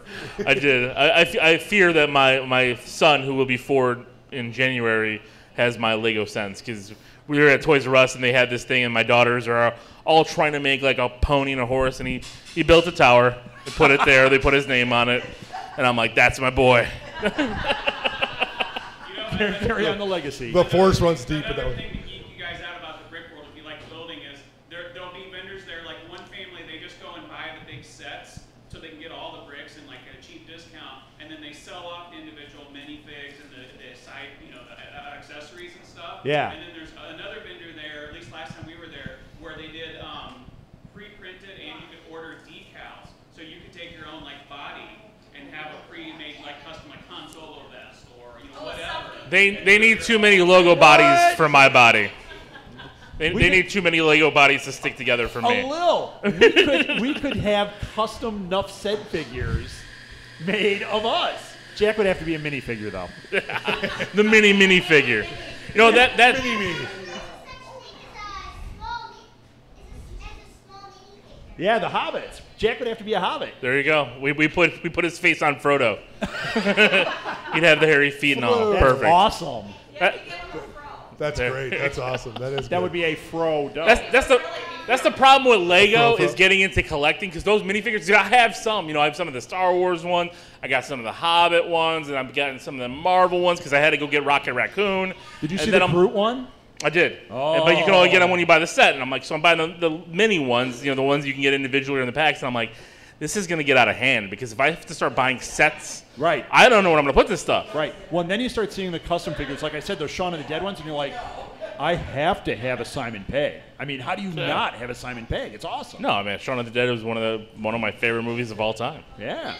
I did. I fear that my son, who will be 4 in January, has my Lego sense, because we were at Toys R Us and they had this thing, and my daughters are all trying to make like a pony and a horse, and he built a tower. They put it there. They put his name on it, and I'm like, that's my boy. Carry on the legacy. The force runs deep in that Another one. thing to geek you guys out about the Brick World, if you like building, is there'll be vendors there. Like one family, they just go and buy the big sets so they can get all the bricks in like a cheap discount, and then they sell off the individual minifigs and the side, accessories and stuff. Yeah. And then there's another vendor there, at least last time we were there, where they did pre-printed, and you could order decals, so you could take your own body and have a pre-made custom Han Solo vest or whatever. They need too many logo bodies for my body. They need too many Lego bodies to stick together for me. Alil, we could have custom Nuff set figures made of us. Jack would have to be a minifigure, though. The mini figure. That Yeah, the Hobbits. Jack would have to be a Hobbit. there you go. We put his face on Frodo. He'd have the hairy feet and all. That's Perfect. awesome. That's great. That's awesome. That is. That good. would be a Frodo. That's the problem with Lego, Fro. is getting into collecting, because those minifigures, I have some. I have some of the Star Wars ones. I got some of the Hobbit ones, and I've gotten some of the Marvel ones because I had to go get Rocket Raccoon. Did you And see then the Groot one? I did. Oh. But you can only get them when you buy the set. And I'm like, so I'm buying the mini ones, the ones you can get individually in the packs. And I'm like, this is going to get out of hand, because if I have to start buying sets, Right. I don't know where I'm going to put this stuff. Right. Well, and then you start seeing the custom figures. Like I said, those Shaun of the Dead ones, and you're like, I have to have a Simon Pegg. I mean, how do you not have a Simon Pegg? It's awesome. No, man, Shaun of the Dead is one of my favorite movies of all time. Yeah.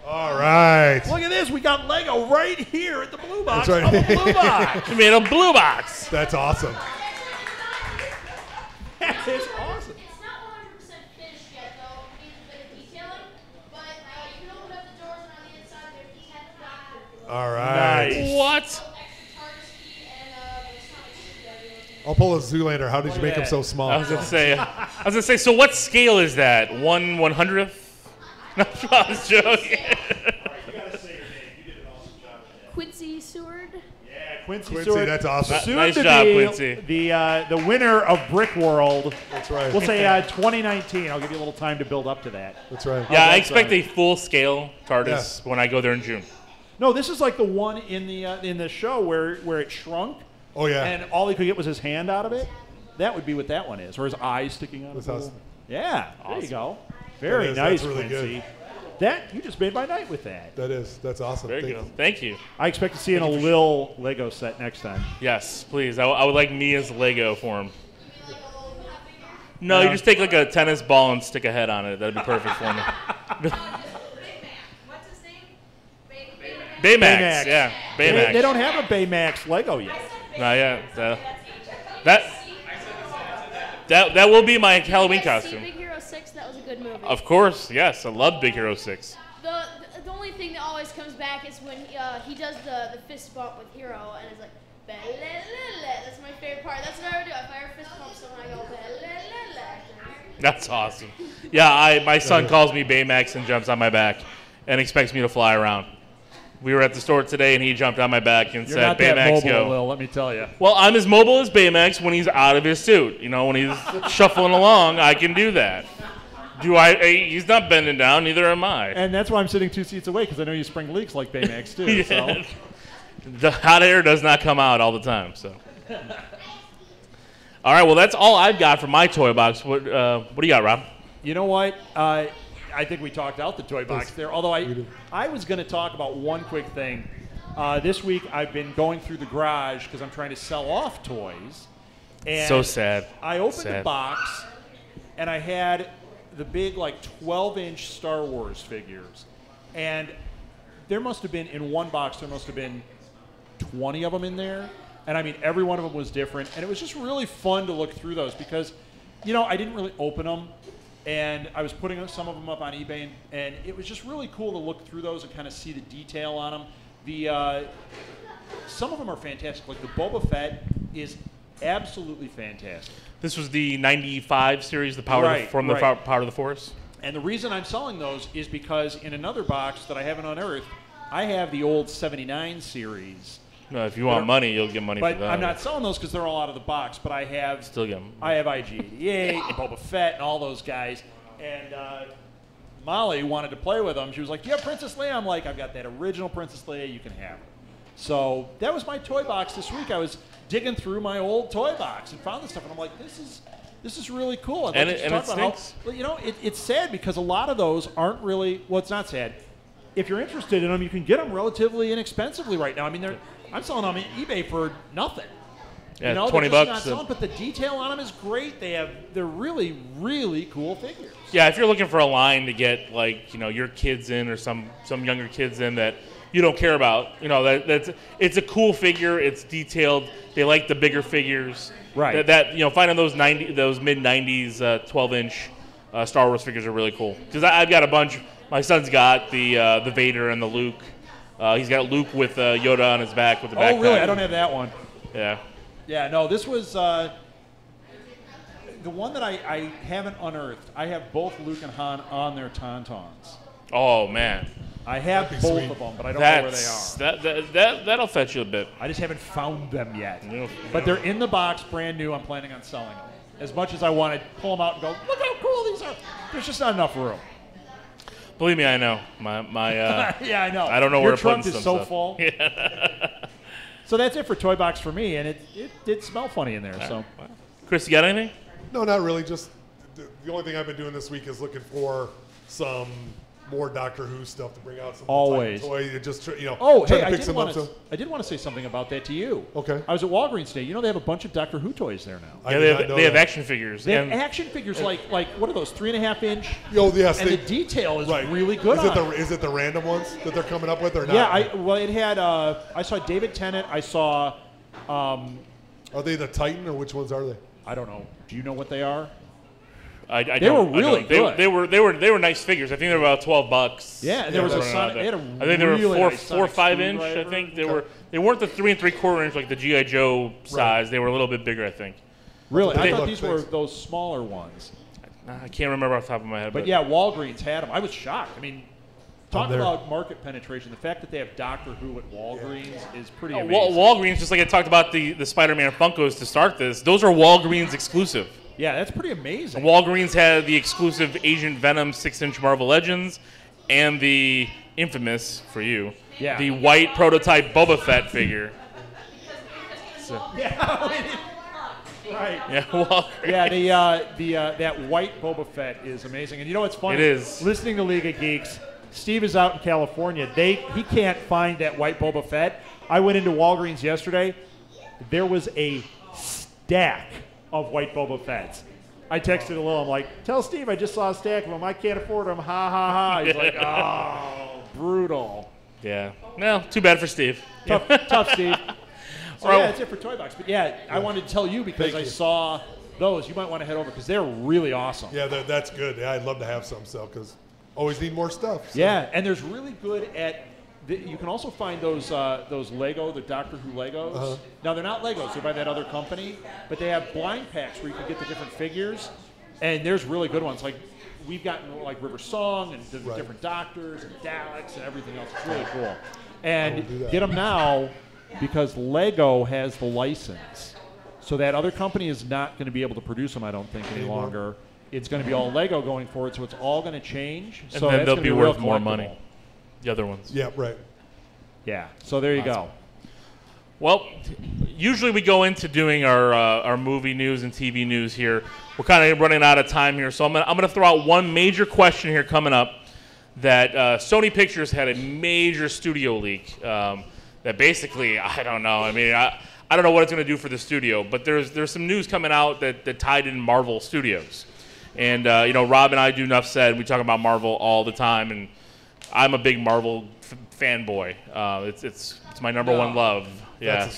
All right. Look at this. We got Lego right here at the Blue Box. That's right. On the Blue Box. You made a blue box. That's awesome. That is awesome. It's not 100% finished yet, though. It needs a bit of detailing. But you can open up the doors, and on the inside, there's these head All right. Nice. What? extra target speed and there's how much speed that is. I'll pull a Zoolander. How did you Look make at him so that. small? I was gonna say. So what scale is that? 1/100th? I was joking. Quincy Seward. Yeah, Quincy Quincy, Seward. that's awesome. Soon Nice to job, be Quincy. The winner of Brick World. That's right. We'll say 2019. I'll give you a little time to build up to that. That's right. Yeah, I that's expect a full-scale TARDIS Yes. when I go there in June. No, this is like the one in the show where it shrunk. Oh, yeah. And all he could get was his hand out of it. That would be what that one is, or his eyes sticking out. That's of it. awesome. Yeah, there you go. Very That's nice, really Quincy. good. That you just made my night with that. That's awesome. Very Thank good. you. Thank you. I expect to see in a Lil Lego set next time. Yes, please. I would like me as Lego for him. No, Yeah. you just take like a tennis ball and stick a head on it. That'd be perfect for me. What's his name? Baymax. Baymax. Yeah, Baymax. They don't have a Baymax Lego yet. Not yet. That will be my Halloween costume. Big Hero 6, that was a good movie. Of course, yes. I love Big Hero 6. The only thing that always comes back is when he does the fist bump with Hero, and it's like, "Ba-la-la-la." That's my favorite part. That's what I would do. If I ever fist bump someone, I go, "Ba-la-la-la." That's awesome. Yeah, my son calls me Baymax and jumps on my back and expects me to fly around. We were at the store today, and he jumped on my back and You're said, not that Baymax, mobile, go. Lil, let me tell you. Well, I'm as mobile as Baymax when he's out of his suit. You know, when he's shuffling along, I can do that. He's not bending down, neither am I. And that's why I'm sitting 2 seats away, because I know you spring leaks like Baymax too. Yeah. So. The hot air does not come out all the time. So, all right. Well, that's all I've got for my toy box. What do you got, Rob? You know what? I think we talked out the toy box there. Although I was going to talk about one quick thing. This week I've been going through the garage because I'm trying to sell off toys. And So sad. I opened the Sad. box, and I had the big, like, 12-inch Star Wars figures. And there must have been, in one box, there must have been 20 of them in there. And, I mean, every one of them was different. And it was just really fun to look through those because, you know, I didn't really open them. And I was putting some of them up on eBay. And it was just really cool to look through those and kind of see the detail on them. Some of them are fantastic. Like, the Boba Fett is absolutely fantastic. This was the 95 series, the Power Right, from the right. Power of the Force. And the reason I'm selling those is because in another box that I haven't unearthed, I have the old 79 series. No, if you want money, you'll get money But for that. I'm not selling those because they're all out of the box. But I have Still get them. I have IG-88 and Boba Fett and all those guys. And Molly wanted to play with them. She was like, "Do you have Princess Leia?" I'm like, "I've got that original Princess Leia. You can have her." So that was my toy box this week. I was digging through my old toy box and found this stuff, and I'm like, "This is really cool." I'd like And to it- just and talk it about stinks. how, well, you know, it's sad because a lot of those aren't really. Well, it's not sad. If you're interested in them, you can get them relatively inexpensively right now. I mean, I'm selling them on eBay for nothing. Yeah, you know, $20 they're just not bucks. selling, but the detail on them is great. They're really, really cool figures. Yeah, if you're looking for a line to get, like, you know, your kids in or some younger kids in that you don't care about, you know, it's a cool figure. It's detailed. They like the bigger figures. Right. That you know, finding those mid 90s 12-inch Star Wars figures are really cool. Because I've got a bunch. My son's got the Vader and the Luke. He's got Luke with Yoda on his back with the backpack. Oh, really? I don't have that one. Yeah. Yeah, no, this was the one that I haven't unearthed. I have both Luke and Han on their tauntauns. Oh man. I have That'd be both sweet. of them, but I don't know where they are. That'll fetch you a bit. I just haven't found them yet. Yeah. But they're in the box, brand new. I'm planning on selling them. As much as I want to pull them out and go, look how cool these are. There's just not enough room. Believe me, I know. My Yeah, I know. I don't know Your where to put trunk is some so stuff. full. So that's it for Toy Box for me, and it did smell funny in there. So Chris, you got anything? No, not really. Just the only thing I've been doing this week is looking for some more Doctor Who stuff to bring out. Some Always. toy. It just Oh, trying hey, to I pick did some want up. to. So I did want to say something about that to you. Okay. I was at Walgreens today. You know they have a bunch of Doctor Who toys there now. I Yeah, did not know they have that. action figures. They have and action figures like what are those 3.5 inch? Oh, yes. And they- the detail is right. really good. Is it the random ones that they're coming up with or not? Yeah, it had. I saw David Tennant. I saw. Are they the Titan or which ones are they? I don't know. Do you know what they are? I They don't- were I really don't. good. They were nice figures. I think they were about $12. Yeah, there was a Running Sonic. around They had a I think they were really four nice or Sonic 5 inch. I screwdriver. think they weren't the 3 3/4 inch like the GI Joe size. They were a little bit bigger, I think. Really, I They- thought Look, these were thanks. those smaller ones. I can't remember off the top of my head. But yeah, Walgreens had them. I was shocked. I mean, talk there. about market penetration. The fact that they have Doctor Who at Walgreens is pretty amazing. Walgreens, just like I talked about the Spider-Man Funkos to start this, those are Walgreens exclusive. Yeah, that's pretty amazing. Walgreens had the exclusive Agent Venom 6-inch Marvel Legends and the infamous, for you, the white prototype Boba Fett figure. So. Right. Yeah, Walgreens. Yeah, that white Boba Fett is amazing. And you know what's funny? It is. Listening to League of Geeks, Steve is out in California. He can't find that white Boba Fett. I went into Walgreens yesterday. There was a stack of white Boba Fetts. I texted a little. I'm like, tell Steve I just saw a stack of them. I can't afford them. Ha, ha, ha. He's like, oh, brutal. Yeah. No, too bad for Steve. Tough, Steve. So yeah, that's it for Toy Box. But yeah, I wanted to tell you because I saw those. You might want to head over because they're really awesome. Yeah, that's good. Yeah, I'd love to have some, so because always need more stuff. So. Yeah, and there's really good at. You can also find those Lego, the Doctor Who Legos. Uh-huh. Now they're not Legos; they're by that other company, but they have blind packs where you can get the different figures, and there's really good ones. Like we've gotten like River Song and the different Doctors and Daleks and everything else. It's really cool. And get them now because Lego has the license, so that other company is not going to be able to produce them. I don't think any longer. It's going to be all Lego going forward, so it's all going to change. And so then they'll be worth more collectible. money. The other ones. Yeah, right. Yeah, so there you go. Well, usually we go into doing our movie news and TV news here. We're kind of running out of time here, so I'm gonna throw out one major question here coming up. That Sony Pictures had a major studio leak. That basically, I don't know. I mean, I don't know what it's gonna do for the studio, but there's some news coming out that tied in Marvel Studios, and Rob and I do enough said. We talk about Marvel all the time, and I'm a big Marvel fanboy. It's my number one love. Yeah,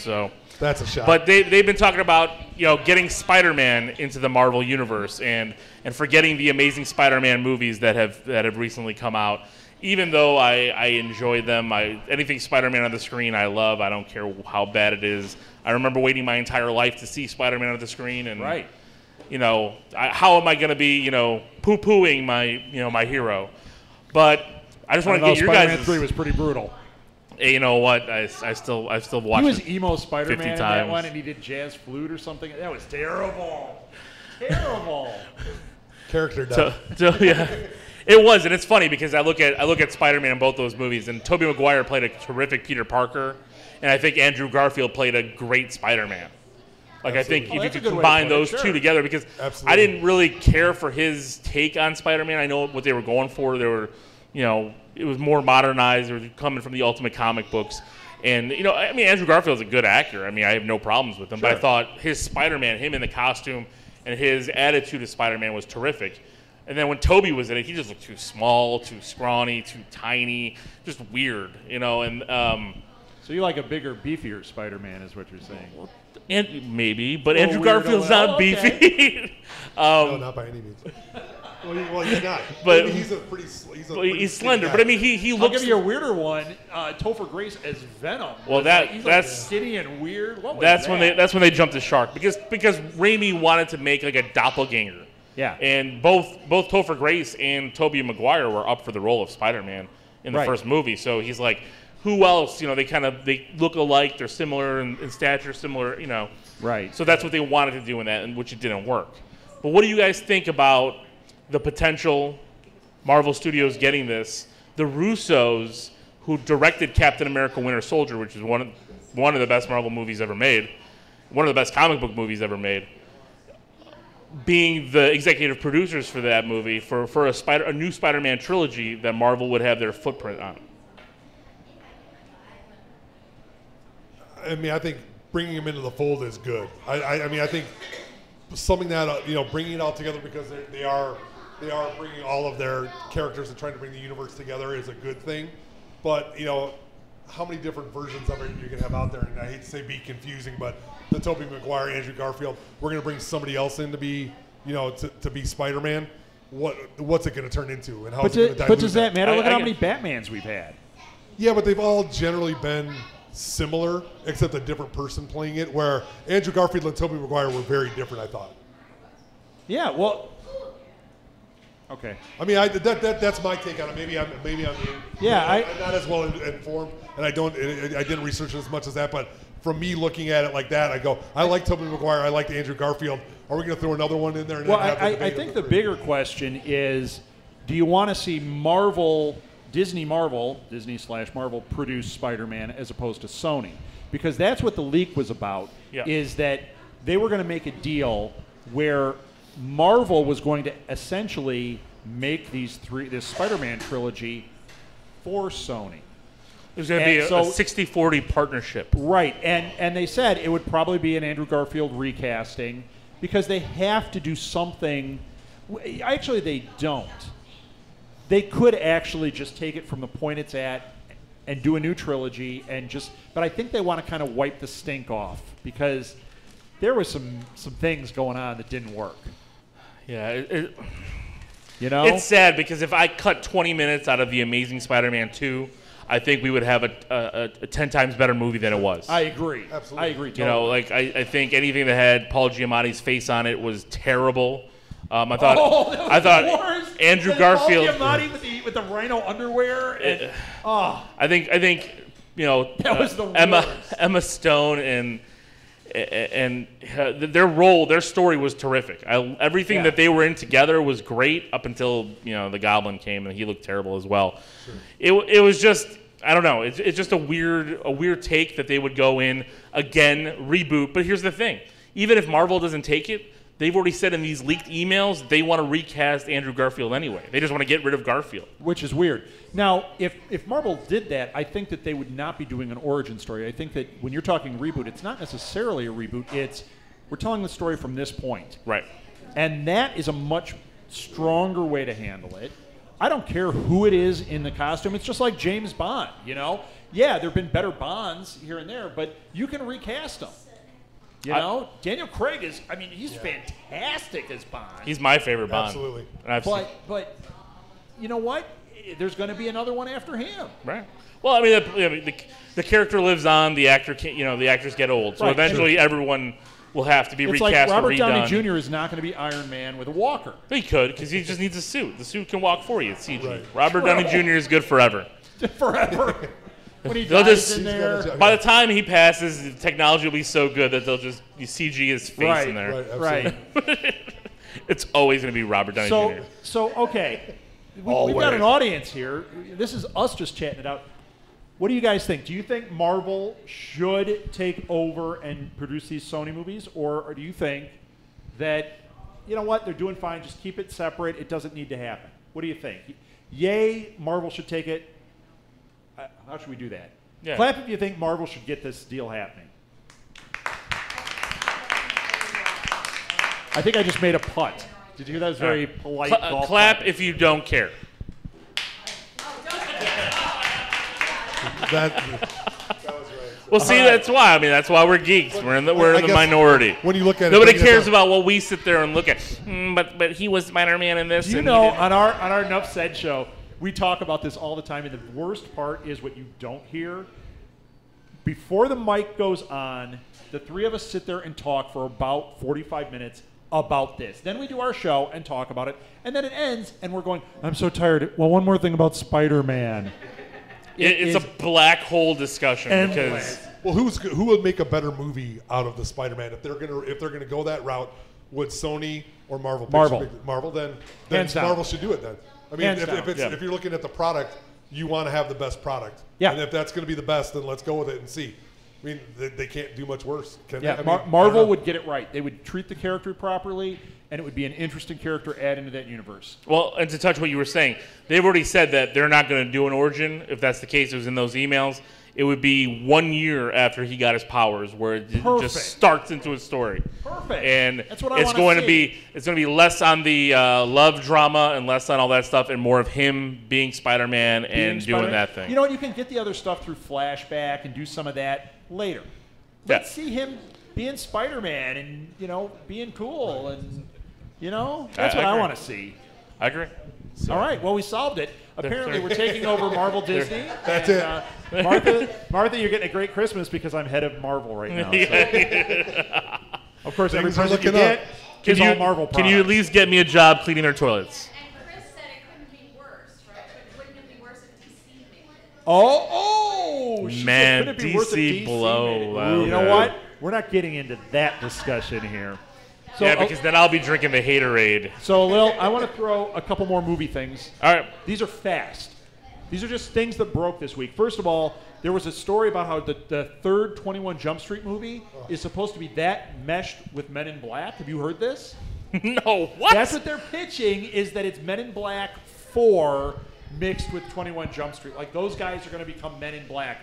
that's a shot. But they've been talking about getting Spider-Man into the Marvel universe and forgetting the amazing Spider-Man movies that have recently come out. Even though I enjoy them, anything Spider-Man on the screen I love. I don't care how bad it is. I remember waiting my entire life to see Spider-Man on the screen, and how am I going to be poo-pooing my hero? But I just want to get your guys. Spider-Man 3 was pretty brutal. Hey, you know what? I still watched it. He was emo Spider-Man in that times. one, and he did jazz flute or something. That was terrible. Terrible. Character death. So yeah, it was, and it's funny because I look at Spider-Man in both those movies, and Tobey Maguire played a terrific Peter Parker, and I think Andrew Garfield played a great Spider-Man. Like I think if you could combine those two together, because I didn't really care for his take on Spider-Man. I know what they were going for. They were, it was more modernized. It was coming from the Ultimate comic books. And, Andrew Garfield's a good actor. I mean, I have no problems with him. Sure. But I thought his Spider-Man, him in the costume, and his attitude as Spider-Man was terrific. And then when Tobey was in it, he just looked too small, too scrawny, too tiny, just weird, And so you like a bigger, beefier Spider-Man is what you're saying. And maybe, but Andrew Garfield's not beefy. No, not by any means. Well, he's not. But he's slender. guy. But I mean, he looks. I'll give you a weirder one. Topher Grace as Venom. Well, that's skinny and weird. What was that's when they jumped the shark because Raimi wanted to make like a doppelganger. Yeah. And both Topher Grace and Tobey Maguire were up for the role of Spider-Man in the first movie. So he's like, who else? They look alike. They're similar in stature, similar. Right. So that's what they wanted to do in that, and which it didn't work. But what do you guys think about the potential Marvel Studios getting this? The Russos, who directed Captain America: Winter Soldier, which is one of the best Marvel movies ever made, one of the best comic book movies ever made, being the executive producers for that movie for a new Spider-Man trilogy that Marvel would have their footprint on. I mean, I think bringing him into the fold is good. I think summing that, bringing it all together because they are bringing all of their characters and trying to bring the universe together is a good thing. But how many different versions of it you're gonna have out there? And I hate to say be confusing, but the Tobey Maguire, Andrew Garfield, we're gonna bring somebody else in to be, to be Spider-Man. What's it gonna turn into? And how is it gonna dilute But does that matter? Look at how get- many Batmans we've had. Yeah, but they've all generally been similar, except a different person playing it, where Andrew Garfield and Tobey Maguire were very different, I thought. Yeah, well, Okay. I mean, that's my take on it. Maybe I'm Yeah, I'm not as well informed, and I didn't research it as much as that. But from me looking at it like that, I go, I like Tobey Maguire, I like Andrew Garfield. Are we going to throw another one in there? And Well, then have the I debate think of the bigger question is, do you want to see Disney / Marvel produce Spider-Man as opposed to Sony? Because that's what the leak was about, is that they were going to make a deal where Marvel was going to essentially make this Spider-Man trilogy for Sony. There's going to be a 60-40 partnership. Right, and they said it would probably be an Andrew Garfield recasting because they have to do something. Actually, they don't. They could actually just take it from the point it's at and do a new trilogy but I think they want to kind of wipe the stink off because there was some things going on that didn't work. Yeah, it's sad because if I cut 20 minutes out of The Amazing Spider-Man 2, I think we would have a 10 times better movie than it was. I agree. Absolutely. I agree. Totally. I think anything that had Paul Giamatti's face on it was terrible. I thought Andrew Garfield, Paul Giamatti with the rhino underwear. And, I think that was the Emma Stone and their story was terrific. Everything that they were in together was great up until the Goblin came and he looked terrible as well. Sure. It was just, I don't know. It's just a weird take that they would go in again, reboot. But here's the thing: even if Marvel doesn't take it, they've already said in these leaked emails they want to recast Andrew Garfield anyway. They just want to get rid of Garfield, which is weird. Now, if Marvel did that, I think that they would not be doing an origin story. I think that when you're talking reboot, it's not necessarily a reboot. It's we're telling the story from this point. Right. And that is a much stronger way to handle it. I don't care who it is in the costume. It's just like James Bond, Yeah, there have been better Bonds here and there, but you can recast them. Daniel Craig he's fantastic as Bond. He's my favorite Bond. Absolutely. But you know what? There's going to be another one after him. Right. Well, the character lives on. The actor can't. The actors get old, so eventually everyone will have to be recast like Robert or redone. Downey Jr. is not going to be Iron Man with a walker. He could, because he just needs a suit. The suit can walk for you. It's CG. Right. Robert Downey Jr. is good forever. Forever. When he dies in there. By the time he passes, the technology will be so good that they'll just CG his face in there. Right. It's always going to be Robert Downey Jr. So okay. We've got an audience here. This is us just chatting it out. What do you guys think? Do you think Marvel should take over and produce these Sony movies? Or do you think that, they're doing fine, just keep it separate, it doesn't need to happen? What do you think? Yay, Marvel should take it. How should we do that? Yeah. Clap if you think Marvel should get this deal happening. I think I just made a putt. Did you hear that? It was very polite. Clap if you don't care. That was right. Well, see, that's why. That's why we're geeks. We're in the minority. When you look at nobody cares about what we sit there and look at. But he was Spider-Man in this. Do on our Nuff Said show, we talk about this all the time, and the worst part is what you don't hear. Before the mic goes on, the three of us sit there and talk for about 45 minutes about this. Then we do our show and talk about it, and then it ends, and we're going, I'm so tired. Well, one more thing about Spider-Man. It's a black hole discussion endless. because who would make a better movie out of the Spider-Man if they're gonna go that route? Would Sony or Marvel? Marvel. Then Marvel should do it then. If you're looking at the product, you want to have the best product. Yeah. And if that's going to be the best, then let's go with it and see. They can't do much worse, can they? Marvel would get it right. They would treat the character properly, and it would be an interesting character add into that universe. Well, and to touch what you were saying, they've already said that they're not going to do an origin. If that's the case, it was in those emails. It would be 1 year after he got his powers, where it just starts into his story. Perfect. And that's what I want to see. It's going to be less on the love drama and less on all that stuff, and more of him being Spider-Man and doing that thing. You know what? You can get the other stuff through flashback and do some of that later. Let's see him being Spider-Man and being cool and that's what I want to see. I agree. So. All right. Well, we solved it. Apparently, we're taking over Marvel Disney. That's it. Martha, you're getting a great Christmas because I'm head of Marvel right now. So. Of course, every present you get is all Marvel products. Can you at least get me a job cleaning their toilets? And Chris She Man, said, could it be worth DC it? blow. You know what? We're not getting into that discussion here. So, yeah, because then I'll be drinking the Haterade. So, Lil, I want to throw a couple more movie things. All right. These are fast. These are just things that broke this week. First of all, there was a story about how the third 21 Jump Street movie is supposed to be that meshed with Men in Black. Have you heard this? No, what? That's what they're pitching, is that it's Men in Black 4 mixed with 21 Jump Street. Like, those guys are going to become Men in Black.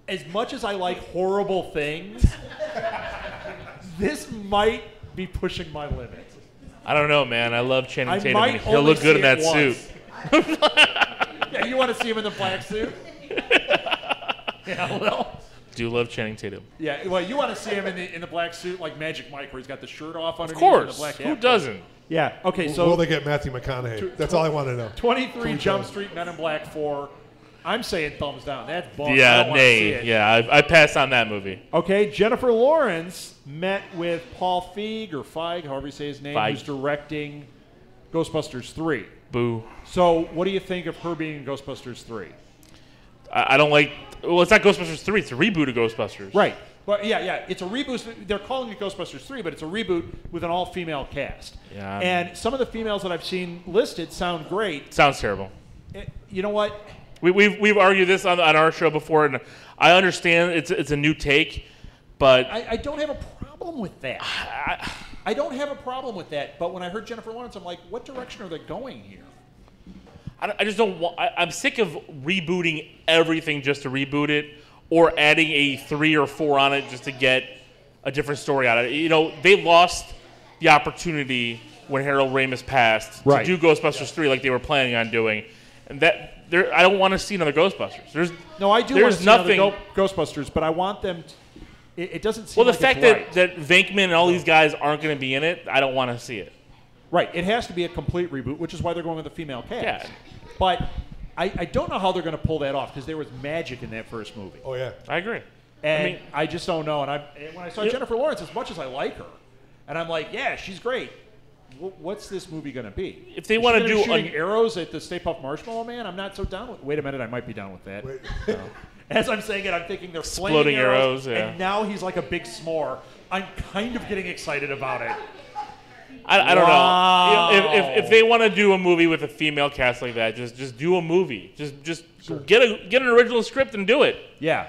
As much as I like horrible things, this might be pushing my limits. I don't know, man. I love Channing Tatum. might He'll only look good in see that it suit. Yeah, you want to see him in the black suit? Yeah, well. Do love Channing Tatum. Yeah, well, you want to see him in the black suit like Magic Mike, where he's got the shirt off underneath Of and the course. black hat. Who doesn't? Yeah. Okay, so Will they get Matthew McConaughey? That's all I want to know. 23 Jump Street, Men in Black 4. I'm saying thumbs down. That's bum. I Yeah, don't wanna see nay. it. Yeah, I passed on that movie. Okay, Jennifer Lawrence met with Paul Feig, or Feig, however you say his name, Feig. who's directing Ghostbusters 3. Boo. So, what do you think of her being in Ghostbusters 3? I don't like. Well, it's not Ghostbusters 3. It's a reboot of Ghostbusters. Right. Well, yeah. It's a reboot. They're calling it Ghostbusters 3, but it's a reboot with an all-female cast. Yeah. And some of the females that I've seen listed sound great. Sounds terrible. You know what? We've argued this on our show before, and I understand it's a new take, but I don't have a problem with that. I don't have a problem with that. But when I heard Jennifer Lawrence, I'm like, what direction are they going here? I just don't want. I'm sick of rebooting everything just to reboot it, or adding a 3 or 4 on it just to get a different story out of it. You know, they lost the opportunity when Harold Ramis passed Right. to do Ghostbusters 3 like they were planning on doing, and that I don't want to see another Ghostbusters. I do want to see nothing. another Ghostbusters, but I want them. It doesn't seem. Well, the like fact it's that Venkman and all these guys aren't going to be in it, I don't want to see it. right, it has to be a complete reboot, which is why they're going with a female cast. Yeah. But I don't know how they're going to pull that off, because there was magic in that first movie. Oh, yeah. I agree. And I just don't know. And when I saw Jennifer Lawrence, as much as I like her, and I'm like, yeah, she's great. What's this movie going to be? If they want to do shooting arrows at the Stay Puft Marshmallow Man, I'm not so down with. Wait a minute, I might be down with that. As I'm saying it, I'm thinking they're Exploding flaming arrows, yeah. and now he's like a big s'more. I'm kind of getting excited about it. I don't know. You know, if they want to do a movie with a female cast like that, just do a movie. Just get an original script and do it. Yeah.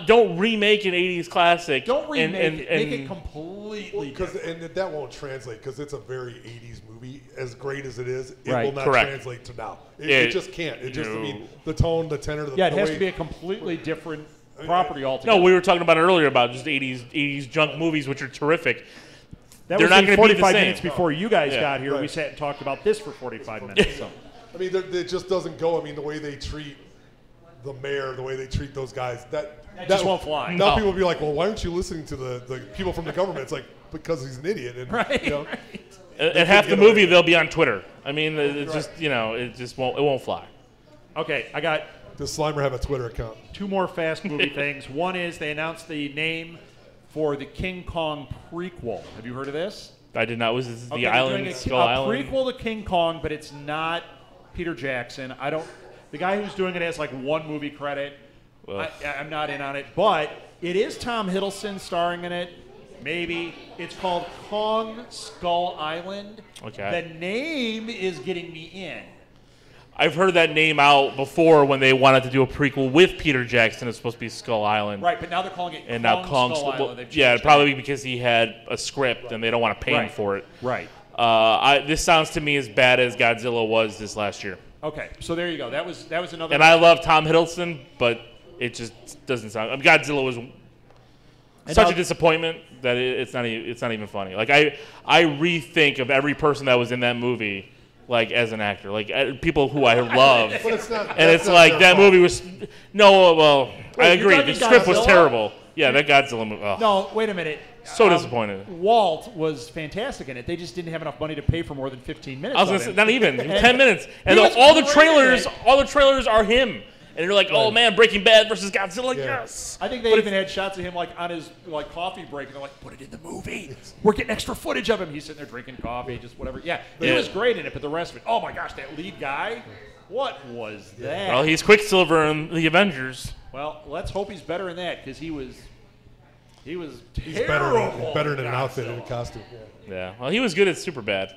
Don't remake an 80s classic. Don't remake it. Make it and completely Because different. that won't translate, because it's a very 80s movie. As great as it is, it Right. will not Correct. translate to now. Yeah, It just can't. It just, I mean, the tone, the tenor, Yeah, it the has way, to be a completely different property altogether. No, we were talking about it earlier about just 80s junk movies, which are terrific. That they're was not the gonna be the 45 same. minutes before you guys Yeah. got here. We Right. sat and talked about this for 45 minutes. So. I mean, it just doesn't go. I mean, the way they treat the mayor, the way they treat those guys, that just won't fly. Now No. people will be like, well, why aren't you listening to the people from the government? It's like, because he's an idiot. And, Right. You know, And half the get away movie with it. they'll be on Twitter. I mean, it's just it won't fly. Okay, I got does Slimer have a Twitter account? 2 more fast movie things. One is they announced the name for the King Kong prequel. Have you heard of this? I did not. Was this Okay, the they're island, doing Skull a Island? prequel to King Kong, but it's not Peter Jackson. The guy who's doing it has like 1 movie credit. Ugh. I'm not in on it, but it is Tom Hiddleston starring in it. Maybe. It's called Kong Skull Island. Okay. The name is getting me in. I've heard that name out before when they wanted to do a prequel with Peter Jackson. It's supposed to be Skull Island. Right, but now they're calling it And Kong now Kong Skull Skull. Island. They've Yeah, changed probably that. because he had a script and they don't want to pay him Right. for it. Right. This sounds to me as bad as Godzilla was this last year. Okay, so there you go. That was another. And I love Tom Hiddleston, but it just doesn't sound. Godzilla was such a disappointment that it's not even funny. Like I rethink of every person that was in that movie, like as an actor, like people who I love. But it's not. And it's like that movie was no. Well, I Wait, you're agree. talking The script was Godzilla? terrible. Yeah, that Godzilla movie. ugh. No, wait a minute. So disappointed. Walt was fantastic in it. They just didn't have enough money to pay for more than 15 minutes. I was of gonna say him. not even 10 minutes, and He was all the great in trailers, it. all the trailers are him. And you're like, oh man, Breaking Bad versus Godzilla, like, yes. I think they even had shots of him like on his like coffee break, and they're like, put it in the movie. We're getting extra footage of him. He's sitting there drinking coffee, just whatever. Yeah, he was great in it, but the rest of it, oh my gosh, that lead guy, what was that? Well, he's Quicksilver in the Avengers. Well, let's hope he's better in that, because he was He's terrible. better in an outfit and a costume. Yeah. Well, he was good at Superbad.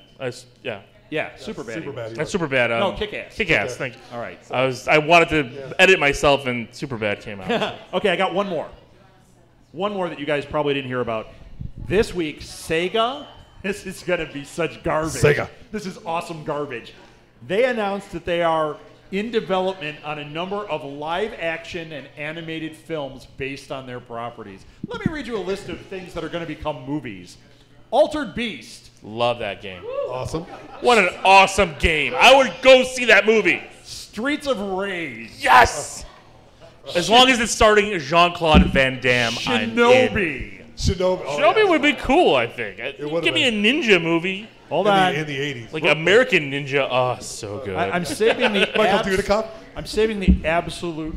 Yeah. Yeah, super bad. That's Superbad. No, Kick-Ass. Kick-Ass. Thank you. All right. I wanted to edit myself, and Superbad came out. Okay, I got one more. One more that you guys probably didn't hear about. This week, Sega. This is going to be such garbage. Sega. This is awesome garbage. They announced that they are in development on a number of live action and animated films based on their properties. Let me read you a list of things that are going to become movies. Altered Beast. Love that game. Awesome. What an awesome game. I would go see that movie. Streets of Rage. Yes! As long as it's starting Jean-Claude Van Damme, I'm in. Shinobi. Shinobi would be cool, I think. Give me a ninja movie. Hold on. In the 80s. Like American Ninja. Oh, so good. I'm saving the Michael Dudikoff? I'm saving the absolute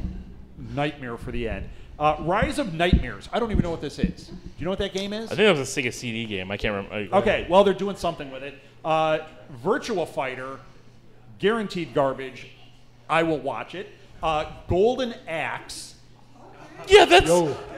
nightmare for the end. Rise of Nightmares. I don't even know what this is. Do you know what that game is? I think that was a Sega CD game. I can't remember. Okay, well, they're doing something with it. Virtua Fighter, guaranteed garbage. I will watch it. Golden Axe. Yeah, that's.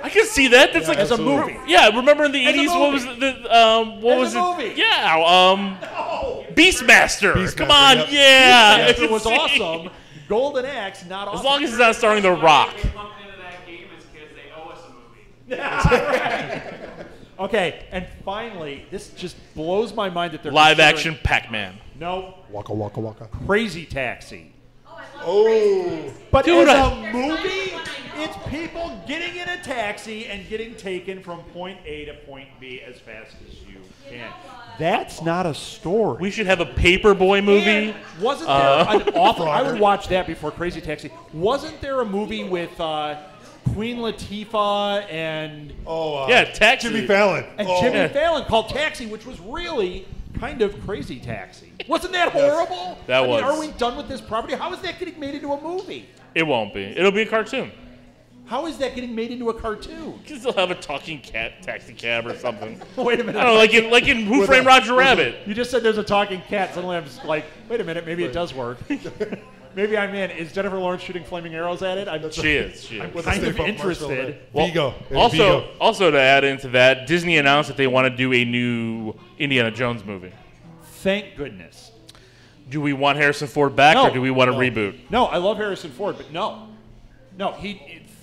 I can see that. That's like as a movie. Yeah, remember in the As a 80s? What was movie. what As was a it? movie. Yeah, Beastmaster. Come Beastmaster, on, yep. yeah. It was awesome. Golden Axe, not awesome. As long as it's not starring The Rock. They pumped into that game is because they owe us a movie. Okay, and finally, this just blows my mind that they're Live considering- action Pac-Man. No, Waka waka waka. Crazy Taxi. Oh. But Dude, as I- a movie, it's people getting in a taxi and getting taken from point A to point B as fast as you can. That's not a story. We should have a Paperboy movie. And wasn't there an awful? I would watch that before Crazy Taxi. Wasn't there a movie with Queen Latifah and Yeah, Taxi. Jimmy Fallon. Jimmy Fallon called Taxi, which was really kind of Crazy Taxi? Wasn't that horrible? That was. Are we done with this property? How is that getting made into a movie? It won't be. It'll be a cartoon. How is that getting made into a cartoon? Because they'll have a talking cat taxi cab or something. Wait a minute. I don't know, like in Who Framed Roger Rabbit. You just said there's a talking cat. Suddenly I'm just like, wait a minute, maybe it does work. Maybe I'm in. Is Jennifer Lawrence shooting flaming arrows at it? She is. I'm With a kind of Stay Puft interested. Vigo. Also to add into that, Disney announced that they want to do a new Indiana Jones movie. Thank goodness. Do we want Harrison Ford back, No. or do we want a reboot? No, I love Harrison Ford, but no.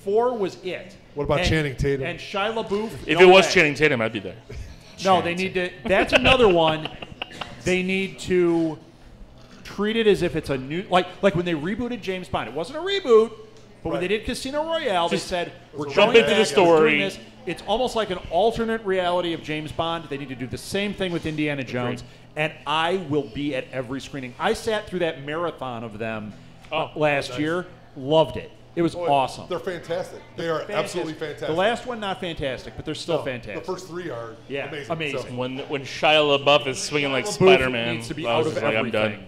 4 was it. What about Channing Tatum? And Shia LaBeouf? If no it was way. Channing Tatum, I'd be there. No, they need to. That's another one. They need to treat it as if it's a new, like when they rebooted James Bond. It wasn't a reboot, but when they did Casino Royale, they said we're jump going into back, the story. we're doing this. It's almost like an alternate reality of James Bond. They need to do the same thing with Indiana Jones, and I will be at every screening. I sat through that marathon of them last year. Loved it. It was awesome. They're fantastic. They are absolutely fantastic. The last one, not fantastic, but they're still No, fantastic. The first 3 are amazing. amazing. So. When Shia LaBeouf is swinging like LaBeouf Spider-Man, needs to be I was out of just like, I'm everything. done.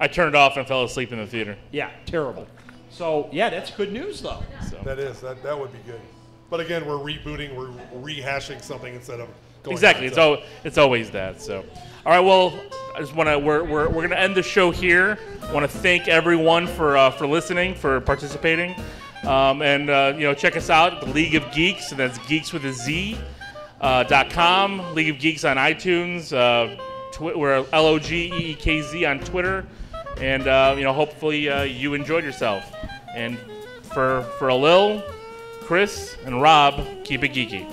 I turned off and fell asleep in the theater. Yeah, terrible. So, yeah, that's good news, though. That is. That would be good. But again, we're rebooting. We're rehashing something instead of going Exactly. on. So It's always that. So, all right. Well, I just want to. We're gonna end the show here. I want to thank everyone for listening, for participating, and check us out at the League of Geeks, and that's Geeks with a Z. .com, League of Geeks on iTunes. We're LOGEEKZ on Twitter, and hopefully you enjoyed yourself. And for Alil, Chris, and Rob, keep it geeky.